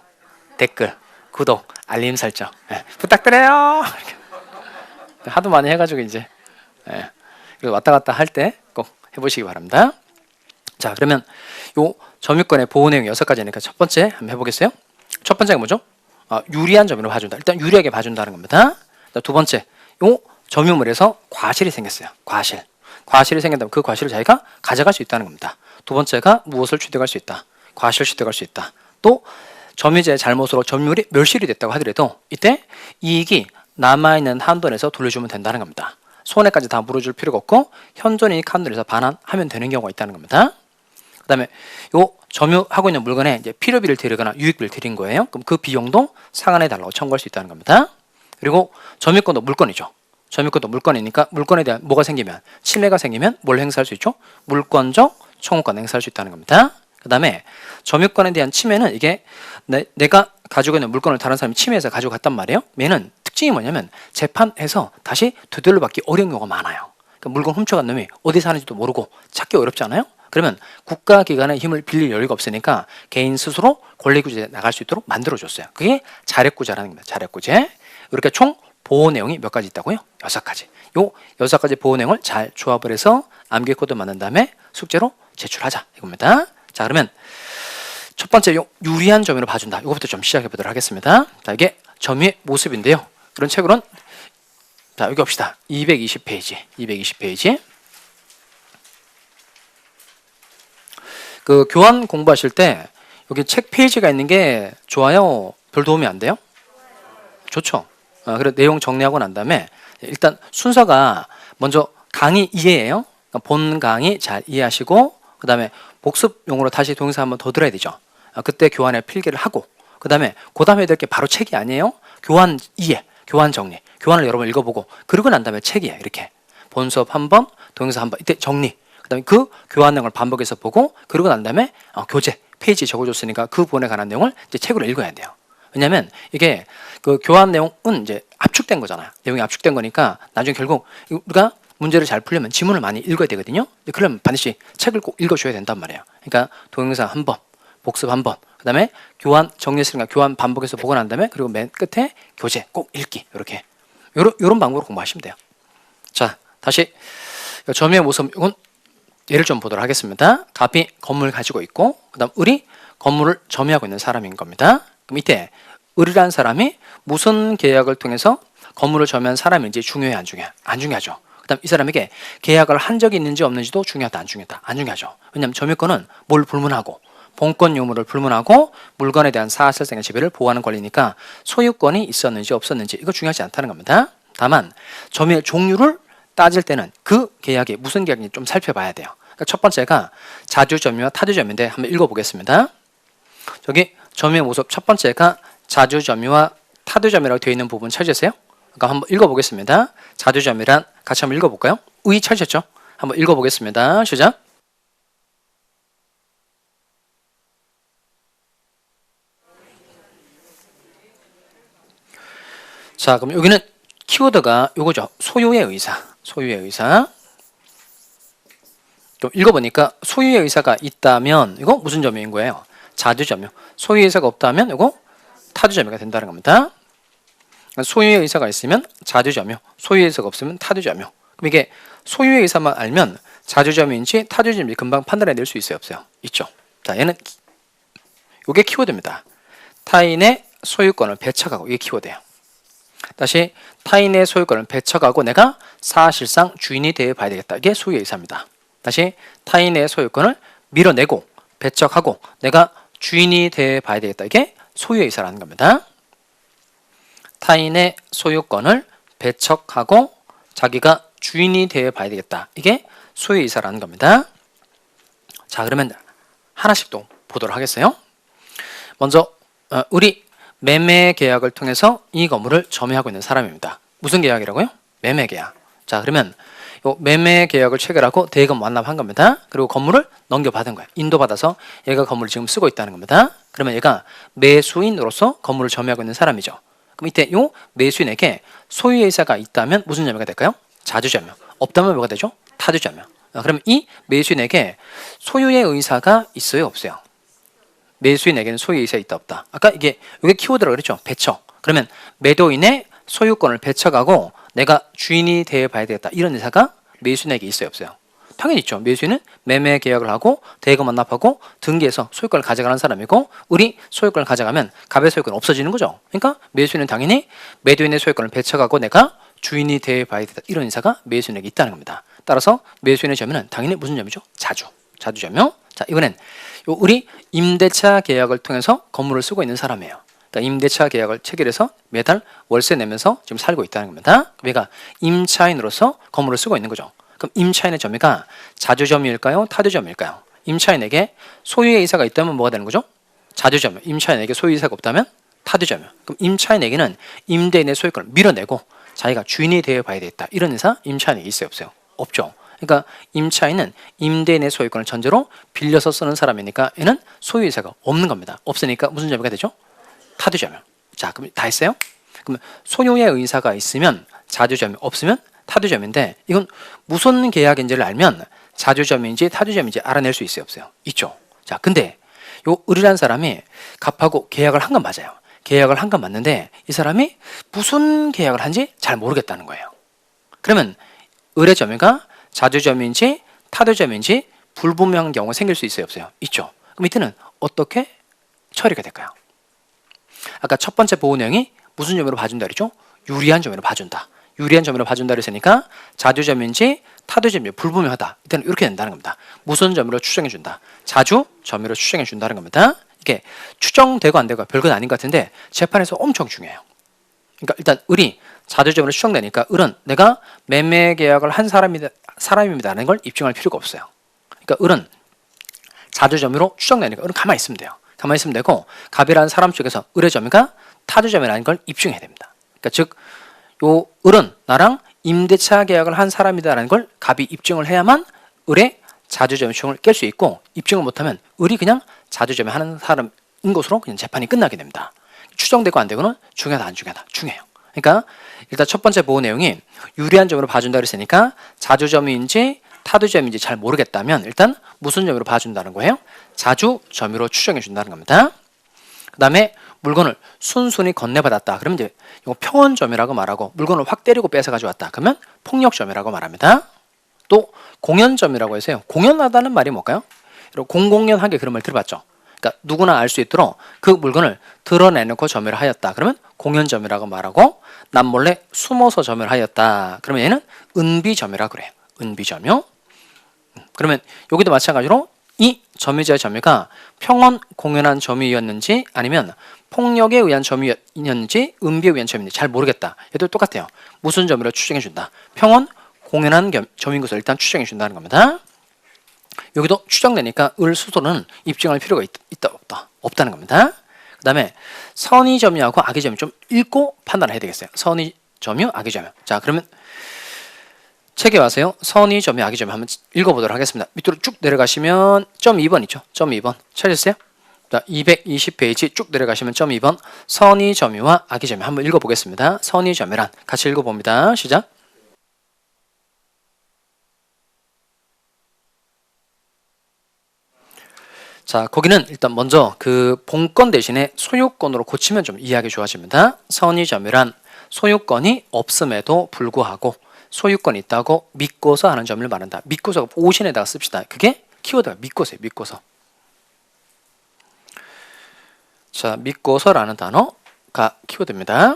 댓글, 구독, 알림 설정 부탁드려요. 하도 많이 해가지고 이제 그리고 왔다 갔다 할 때 꼭 해보시기 바랍니다. 자, 그러면 요 점유권의 보호 내용 6가지니까 첫 번째 한번 해보겠어요? 첫 번째가 뭐죠? 유리한 점유를 봐준다. 일단 유리하게 봐준다는 겁니다. 두 번째, 요 점유물에서 과실이 생겼어요. 과실이 생긴다면 그 과실을 자기가 가져갈 수 있다는 겁니다. 두 번째가 무엇을 취득할 수 있다. 과실을 취득할 수 있다. 또 점유자의 잘못으로 점유물이 멸실이 됐다고 하더라도 이때 이익이 남아있는 한도 내에서 돌려주면 된다는 겁니다. 손해까지 다 물어줄 필요가 없고 현존이익 한도 내에서 반환하면 되는 경우가 있다는 겁니다. 그 다음에 요 점유하고 있는 물건에 이제 필요비를 들이거나 유익비를 들인 거예요. 그럼 그 비용도 상환해 달라고 청구할 수 있다는 겁니다. 그리고 점유권도 물건이죠. 점유권도 물건이니까 물건에 대한 뭐가 생기면, 침해가 생기면 뭘 행사할 수 있죠? 물권적 청구권 행사할 수 있다는 겁니다. 그 다음에 점유권에 대한 침해는 이게 내가 가지고 있는 물건을 다른 사람이 침해해서 가져갔단 말이에요. 얘는 특징이 뭐냐면 재판에서 다시 되돌려받기 어려운 경우가 많아요. 그러니까 물건 훔쳐간 놈이 어디 사는지도 모르고 찾기 어렵잖아요. 그러면 국가기관의 힘을 빌릴 여유가 없으니까 개인 스스로 권리구제에 나갈 수 있도록 만들어줬어요. 그게 자력구제라는 겁니다. 자력구제. 이렇게 총 보호 내용이 몇 가지 있다고요? 6가지. 요 6가지 보호 내용을 잘 조합을 해서 암기 코드 만든 다음에 숙제로 제출하자 이겁니다. 자, 그러면 첫 번째 유리한 점유를 봐준다. 이것부터 좀 시작해 보도록 하겠습니다. 자, 이게 점유의 모습인데요. 이런 책으로는 자, 여기 봅시다. 220페이지. 220페이지. 그 교환 공부하실 때 여기 책 페이지가 있는 게 좋아요? 별 도움이 안 돼요? 좋죠. 그래 내용 정리하고 난 다음에 일단 순서가 먼저 강의 이해예요. 그러니까 본 강의 잘 이해하시고 그 다음에 복습용으로 다시 동영상 한번 더 들어야 되죠. 그때 교환에 필기를 하고 그 다음에 해야 될 게 바로 책이 아니에요. 교환 이해, 교환 정리, 교환을 여러 번 읽어보고 그러고 난 다음에 책이에요. 이렇게 본 수업 한 번, 동영상 한 번, 이때 정리. 그 다음에 그 교환 내용을 반복해서 보고 그러고 난 다음에 교재 페이지 적어줬으니까 그 부분에 관한 내용을 이제 책으로 읽어야 돼요. 왜냐하면 이게 그 교환 내용은 이제 압축된 거잖아요. 내용이 압축된 거니까 나중에 결국 우리가 문제를 잘 풀려면 지문을 많이 읽어야 되거든요. 그러면 반드시 책을 꼭 읽어줘야 된단 말이에요. 그러니까 동영상 한 번, 복습 한 번, 그 다음에 교환 정리했으니까 교환 반복해서 보고 난 다음에 그리고 맨 끝에 교재 꼭 읽기 이렇게 요런 방법으로 공부하시면 돼요. 자, 다시 점유의 모습 이건 예를 좀 보도록 하겠습니다. 갑이 건물을 가지고 있고 그 다음 을이 건물을 점유하고 있는 사람인 겁니다. 그럼 이때 을이라는 사람이 무슨 계약을 통해서 건물을 점유한 사람인지 중요해 안 중요해? 안 중요하죠. 그 다음 이 사람에게 계약을 한 적이 있는지 없는지도 중요하다 안 중요하다? 안 중요하죠. 왜냐하면 점유권은 뭘 불문하고 본권 유무를 불문하고 물건에 대한 사실상의 지배를 보호하는 권리니까 소유권이 있었는지 없었는지 이거 중요하지 않다는 겁니다. 다만 점유의 종류를 따질 때는 그 계약이 무슨 계약인지 좀 살펴봐야 돼요. 그러니까 첫 번째가 자주점유와 타주점유인데 한번 읽어보겠습니다. 저기 점유의 모습 첫 번째가 자주점유와 타주점유라고 되어 있는 부분 찾으세요. 그러니까 한번 읽어보겠습니다. 자주점유란 같이 한번 읽어볼까요? 의 찾으셨죠? 한번 읽어보겠습니다. 시작. 자, 그럼 여기는 키워드가 요거죠. 소유의 의사. 소유의 의사. 좀 읽어보니까 소유의 의사가 있다면 이거 무슨 점유인 거예요? 자주점유. 소유의 의사가 없다면 이거 타주점유가 된다는 겁니다. 소유의 의사가 있으면 자주점유, 소유의 의사가 없으면 타주점유. 그럼 이게 소유의 의사만 알면 자주점유인지 타주점유인지 금방 판단해낼 수 있어요, 없어요? 있죠. 자, 얘는 이게 키워드입니다. 타인의 소유권을 배척하고 이게 키워드예요. 다시 타인의 소유권을 배척하고 내가 사실상 주인이 되어 봐야 되겠다. 이게 소유의 의사입니다. 다시 타인의 소유권을 밀어내고 배척하고 내가 주인이 되어 봐야 되겠다. 이게 소유의 의사라는 겁니다. 타인의 소유권을 배척하고 자기가 주인이 되어 봐야 되겠다. 이게 소유의 의사라는 겁니다. 자, 그러면 하나씩 또 보도록 하겠어요. 먼저 우리 매매 계약을 통해서 이 건물을 점유하고 있는 사람입니다. 무슨 계약이라고요? 매매 계약. 자, 그러면 요 매매 계약을 체결하고 대금 완납한 겁니다. 그리고 건물을 넘겨받은 거예요. 인도받아서 얘가 건물을 지금 쓰고 있다는 겁니다. 그러면 얘가 매수인으로서 건물을 점유하고 있는 사람이죠. 그럼 이때 요 매수인에게 소유의 의사가 있다면 무슨 점유가 될까요? 자주점유. 없다면 뭐가 되죠? 타주점유. 그러면 이 매수인에게 소유의 의사가 있어요, 없어요? 매수인에게는 소유의 의사가 있다, 없다. 아까 이게 키워드라고 그랬죠? 배척. 그러면 매도인의 소유권을 배척하고 내가 주인이 되어 봐야 되겠다. 이런 의사가 매수인에게 있어요, 없어요? 당연히 있죠. 매수인은 매매 계약을 하고 대금 완납하고 등기해서 소유권을 가져가는 사람이고 우리 소유권을 가져가면 갑의 소유권 없어지는 거죠. 그러니까 매수인은 당연히 매도인의 소유권을 배척하고 내가 주인이 되어 봐야 되겠다. 이런 의사가 매수인에게 있다는 겁니다. 따라서 매수인의 점유는 당연히 무슨 점유죠? 자주점유. 자, 이번엔 우리 임대차 계약을 통해서 건물을 쓰고 있는 사람이에요. 그러니까 임대차 계약을 체결해서 매달 월세 내면서 지금 살고 있다는 겁니다. 그러니까 임차인으로서 건물을 쓰고 있는 거죠. 그럼 임차인의 점유가 자주점유일까요? 타주점유일까요? 임차인에게 소유의 의사가 있다면 뭐가 되는 거죠? 자주점유. 임차인에게 소유의 의사가 없다면 타주점유. 그럼 임차인에게는 임대인의 소유권을 밀어내고 자기가 주인이 되어 봐야 되겠다. 이런 의사 임차인에게 있어요, 없어요? 없죠. 그러니까 임차인은 임대인의 소유권을 전제로 빌려서 쓰는 사람이니까 얘는 소유의 의사가 없는 겁니다. 없으니까 무슨 점유가 되죠? 타주점유. 자, 그럼 다 했어요? 그러면 소유의 의사가 있으면 자주점유, 없으면 타주점인데 이건 무슨 계약인지를 알면 자주점인지 타주점인지 알아낼 수 있어요, 없어요? 있죠. 자, 근데 요 을이라는 사람이 갑하고 계약을 한 건 맞아요. 계약을 한 건 맞는데 이 사람이 무슨 계약을 한지 잘 모르겠다는 거예요. 그러면 을의 점유가 자주점인지 타주점인지 불분명한 경우가 생길 수 있어요, 없어요? 있죠. 그럼 이때는 어떻게 처리가 될까요? 아까 첫 번째 보호 내용이 무슨 점으로 봐준다 그랬죠? 유리한 점으로 봐준다. 유리한 점으로 봐준다 그랬으니까 자주점인지 타도점인지 불분명하다. 이때는 이렇게 된다는 겁니다. 무슨 점으로 추정해준다. 자주 점유로 추정해준다는 겁니다. 이게 추정되고 안 되고 별건 아닌 것 같은데 재판에서 엄청 중요해요. 그러니까 일단 을이 자주점으로 추정되니까 을은 내가 매매 계약을 한 사람입니다라는 걸 입증할 필요가 없어요. 그러니까 을은 자주점유로 추정되니까 을은 가만히 있으면 돼요. 가만히 있으면 되고 갑이라는 사람 쪽에서 을의 점유가 타주점이라는 걸 입증해야 됩니다. 그러니까 즉 요 을은 나랑 임대차 계약을 한 사람이다라는 걸 갑이 입증을 해야만 을의 자주점유 추정을 깰 수 있고 입증을 못하면 을이 그냥 자주점유 하는 사람인 것으로 그냥 재판이 끝나게 됩니다. 추정되고 안 되고는 중요하다 안 중요하다 중요해요. 그러니까 일단 첫 번째 보호 내용이 유리한 점으로 봐준다 그랬으니까 자주점유인지 타두점인지 잘 모르겠다면 일단 무슨 점으로 봐준다는 거예요? 자주점유로 추정해 준다는 겁니다. 그 다음에 물건을 순순히 건네받았다. 그러면 이제 이거 평원점유라고 말하고 물건을 확 때리고 뺏어가지고 왔다. 그러면 폭력점유라고 말합니다. 또 공연점유라고 해서요. 공연하다는 말이 뭘까요? 공공연하게 그런 말 들어봤죠. 그러니까 누구나 알 수 있도록 그 물건을 드러내놓고 점유를 하였다. 그러면 공연점유라고 말하고 남몰래 숨어서 점유를 하였다. 그러면 얘는 은비점유라고 그래요. 은비점유. 그러면 여기도 마찬가지로 이 점유자의 점유가 평온 공연한 점유였는지 아니면 폭력에 의한 점유였는지 은비에 의한 점유인지 잘 모르겠다. 얘도 똑같아요. 무슨 점유로 추정해준다. 평온 공연한 점유인 것을 일단 추정해준다는 겁니다. 여기도 추정되니까 을 스스로는 입증할 필요가 있다 없다 없다는 겁니다. 그 다음에 선의 점유하고 악의 점유 좀 읽고 판단을 해야 되겠어요. 선의 점유, 악의 점유. 자 그러면 책에 와서요. 선의 점유, 악의 점유 한번 읽어보도록 하겠습니다. 밑으로 쭉 내려가시면 점 2번 있죠. 점 2번 찾으셨어요? 자 220페이지 쭉 내려가시면 점 2번 선의 점유와 악의 점유 한번 읽어보겠습니다. 선의 점유란 같이 읽어봅니다. 시작. 자 거기는 일단 먼저 그 본권 대신에 소유권으로 고치면 좀 이해하기 좋아집니다. 선의 점유란 소유권이 없음에도 불구하고 소유권이 있다고 믿고서 하는 점을 말한다. 믿고서 오신에다가 씁시다. 그게 키워드가 믿고서예요. 믿고서. 자 믿고서라는 단어가 키워드입니다.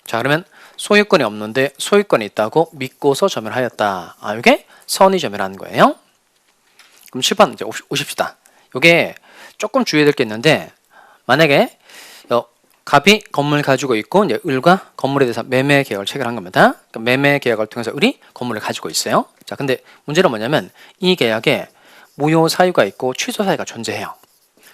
자 그러면 소유권이 없는데 소유권이 있다고 믿고서 점유를 하였다. 아 이게 선의 점유라는 거예요. 그럼 7번 이제 오십시다. 이게 조금 주의해야 될 게 있는데 만약에 갑이 건물 가지고 있고 이제 을과 건물에 대해서 매매 계약을 체결한 겁니다. 그러니까 매매 계약을 통해서 을이 건물을 가지고 있어요. 자 근데 문제는 뭐냐면 이 계약에 무효 사유가 있고 취소 사유가 존재해요.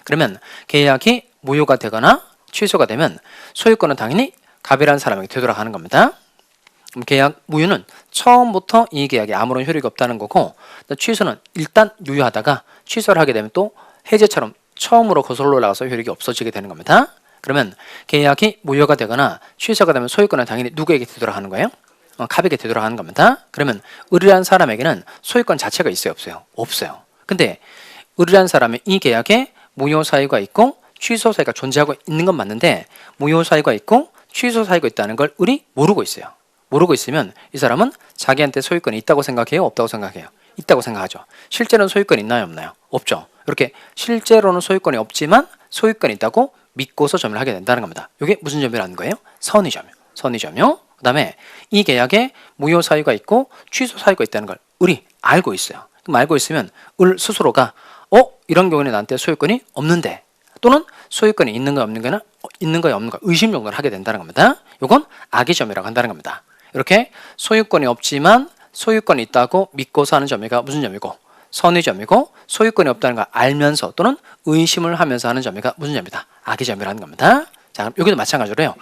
그러면 계약이 무효가 되거나 취소가 되면 소유권은 당연히 갑이라는 사람에게 되돌아가는 겁니다. 그럼 계약 무효는 처음부터 이 계약에 아무런 효력이 없다는 거고 취소는 일단 유효하다가 취소를 하게 되면 또 해제처럼 처음으로 거슬러 올라가서 효력이 없어지게 되는 겁니다. 그러면 계약이 무효가 되거나 취소가 되면 소유권은 당연히 누구에게 되돌아가는 거예요? 갑에게 되돌아가는 겁니다. 그러면 을이라는 사람에게는 소유권 자체가 있어요? 없어요? 없어요. 근데 을이라는 사람이 이 계약에 무효 사유가 있고 취소 사유가 존재하고 있는 건 맞는데 무효 사유가 있고 취소 사유가 있다는 걸 을이 모르고 있어요. 모르고 있으면 이 사람은 자기한테 소유권이 있다고 생각해요? 없다고 생각해요? 있다고 생각하죠. 실제로는 소유권이 있나요? 없나요? 없죠. 이렇게 실제로는 소유권이 없지만 소유권이 있다고 믿고서 점유를 하게 된다는 겁니다. 이게 무슨 점유라는 거예요? 선의 점유. 선의 점유. 그 다음에 이 계약에 무효 사유가 있고 취소 사유가 있다는 걸 을이 알고 있어요. 그럼 알고 있으면 을 스스로가 이런 경우는 나한테 소유권이 없는데 또는 소유권이 있는 거 없는 거나 있는 거에 없는 거 의심 정도를 하게 된다는 겁니다. 이건 악의 점유라고 한다는 겁니다. 이렇게 소유권이 없지만 소유권이 있다고 믿고서 하는 점유가 무슨 점유고 선의 점유고 소유권이 없다는 걸 알면서 또는 의심을 하면서 하는 점유가 무슨 점유다? 악의 점유라는 겁니다. 자, 그럼 여기도 마찬가지로요.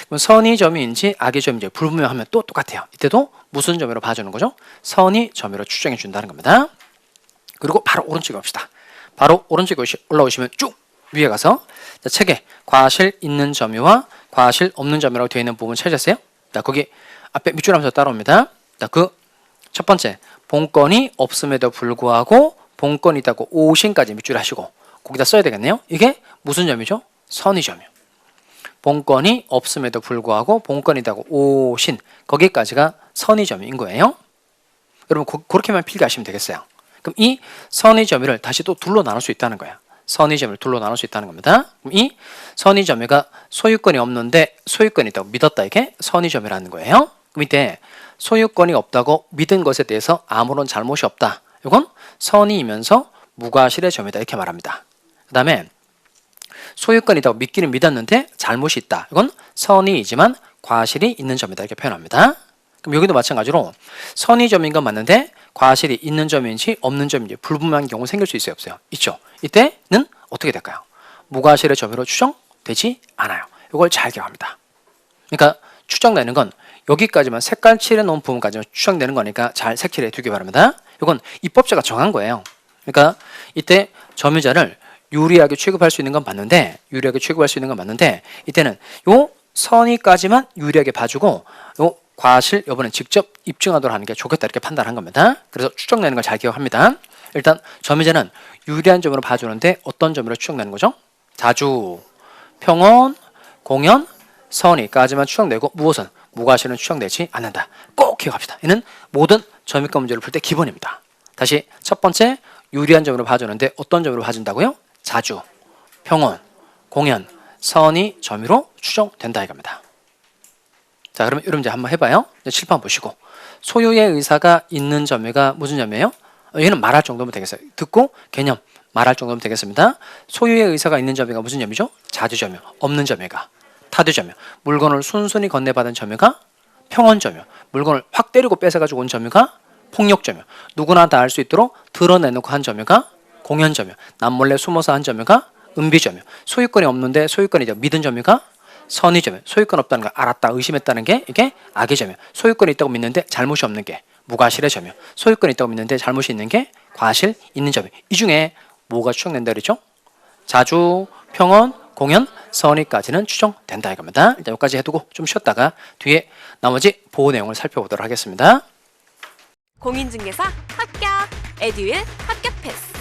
그럼 선의 점유인지 악의 점유인지 불분명하면 또 똑같아요. 이때도 무슨 점유로 봐주는 거죠? 선의 점유로 추정해 준다는 겁니다. 그리고 바로 오른쪽에 봅시다. 바로 오른쪽에 올라오시면 쭉 위에 가서 자, 책에 과실 있는 점유와 과실 없는 점유라고 되어 있는 부분 찾으셨어요? 자, 거기 앞에 밑줄 하면서 따라옵니다. 자, 그 첫 번째 본권이 없음에도 불구하고 본권이 있다고 오신까지 밑줄 하시고 거기다 써야 되겠네요. 이게 무슨 점이죠? 선의 점유. 본권이 없음에도 불구하고 본권이 있다고 오신 거기까지가 선의 점유인 거예요. 여러분 그렇게만 필기하시면 되겠어요. 그럼 이 선의 점유를 다시 또 둘로 나눌 수 있다는 거예요. 선의점유를 둘로 나눌 수 있다는 겁니다. 그럼 이 선의점유가 소유권이 없는데 소유권이 있다고 믿었다, 이게 선의점유라는 거예요. 그럼 이때 소유권이 없다고 믿은 것에 대해서 아무런 잘못이 없다, 이건 선의이면서 무과실의 점유다, 이렇게 말합니다. 그 다음에 소유권이 있다고 믿기는 믿었는데 잘못이 있다, 이건 선의이지만 과실이 있는 점이다, 이렇게 표현합니다. 그럼 여기도 마찬가지로 선의점인 건 맞는데 과실이 있는 점인지 없는 점인지 불분명한 경우 생길 수 있어요, 없어요? 있죠. 이때는 어떻게 될까요? 무과실의 점유로 추정되지 않아요. 이걸 잘 기억합니다. 그러니까 추정되는 건 여기까지만 색깔 칠해 놓은 부분까지만 추정되는 거니까 잘 색칠해 두기 바랍니다. 이건 입법자가 정한 거예요. 그러니까 이때 점유자를 유리하게 취급할 수 있는 건 맞는데, 이때는 요 선의까지만 유리하게 봐주고 요 과실 여부는 직접 입증하도록 하는 게 좋겠다, 이렇게 판단한 겁니다. 그래서 추정되는 걸 잘 기억합니다. 일단 점유자는 유리한 점으로 봐주는데 어떤 점으로 추정되는 거죠? 자주, 평온, 공연, 선의까지만 추정되고 무엇은 무과실은 추정되지 않는다. 꼭 기억합시다. 이는 모든 점유권 문제를 풀 때 기본입니다. 다시 첫 번째, 유리한 점으로 봐주는데 어떤 점으로 봐준다고요? 자주, 평온, 공연, 선의 점유로 추정된다, 이겁니다. 자, 그러면 여러분 이제 한번 해봐요. 칠판 보시고 소유의 의사가 있는 점유가 무슨 점이에요? 얘는 말할 정도면 되겠어요. 듣고 개념 말할 정도면 되겠습니다. 소유의 의사가 있는 점유가 무슨 점이죠? 자주 점유. 없는 점유가 타두 점유. 물건을 순순히 건네받은 점유가 평온 점유. 물건을 확 때리고 뺏어가지고 온 점유가 폭력 점유. 누구나 다 알 수 있도록 드러내놓고 한 점유가 공연 점유. 남몰래 숨어서 한 점유가 은비 점유. 소유권이 없는데 소유권이 믿은 점유가 선의 점유. 소유권 없다는 걸 알았다, 의심했다는 게 이게 악의 점유. 소유권이 있다고 믿는데 잘못이 없는 게 무과실의 점유. 소유권이 있다고 믿는데 잘못이 있는 게 과실 있는 점유. 이 중에 뭐가 추정된다 그랬죠? 자주, 평온, 공연, 선의까지는 추정된다, 이겁니다. 일단 여기까지 해두고 좀 쉬었다가 뒤에 나머지 보호 내용을 살펴보도록 하겠습니다. 공인중개사 합격! 에듀윌 합격 패스!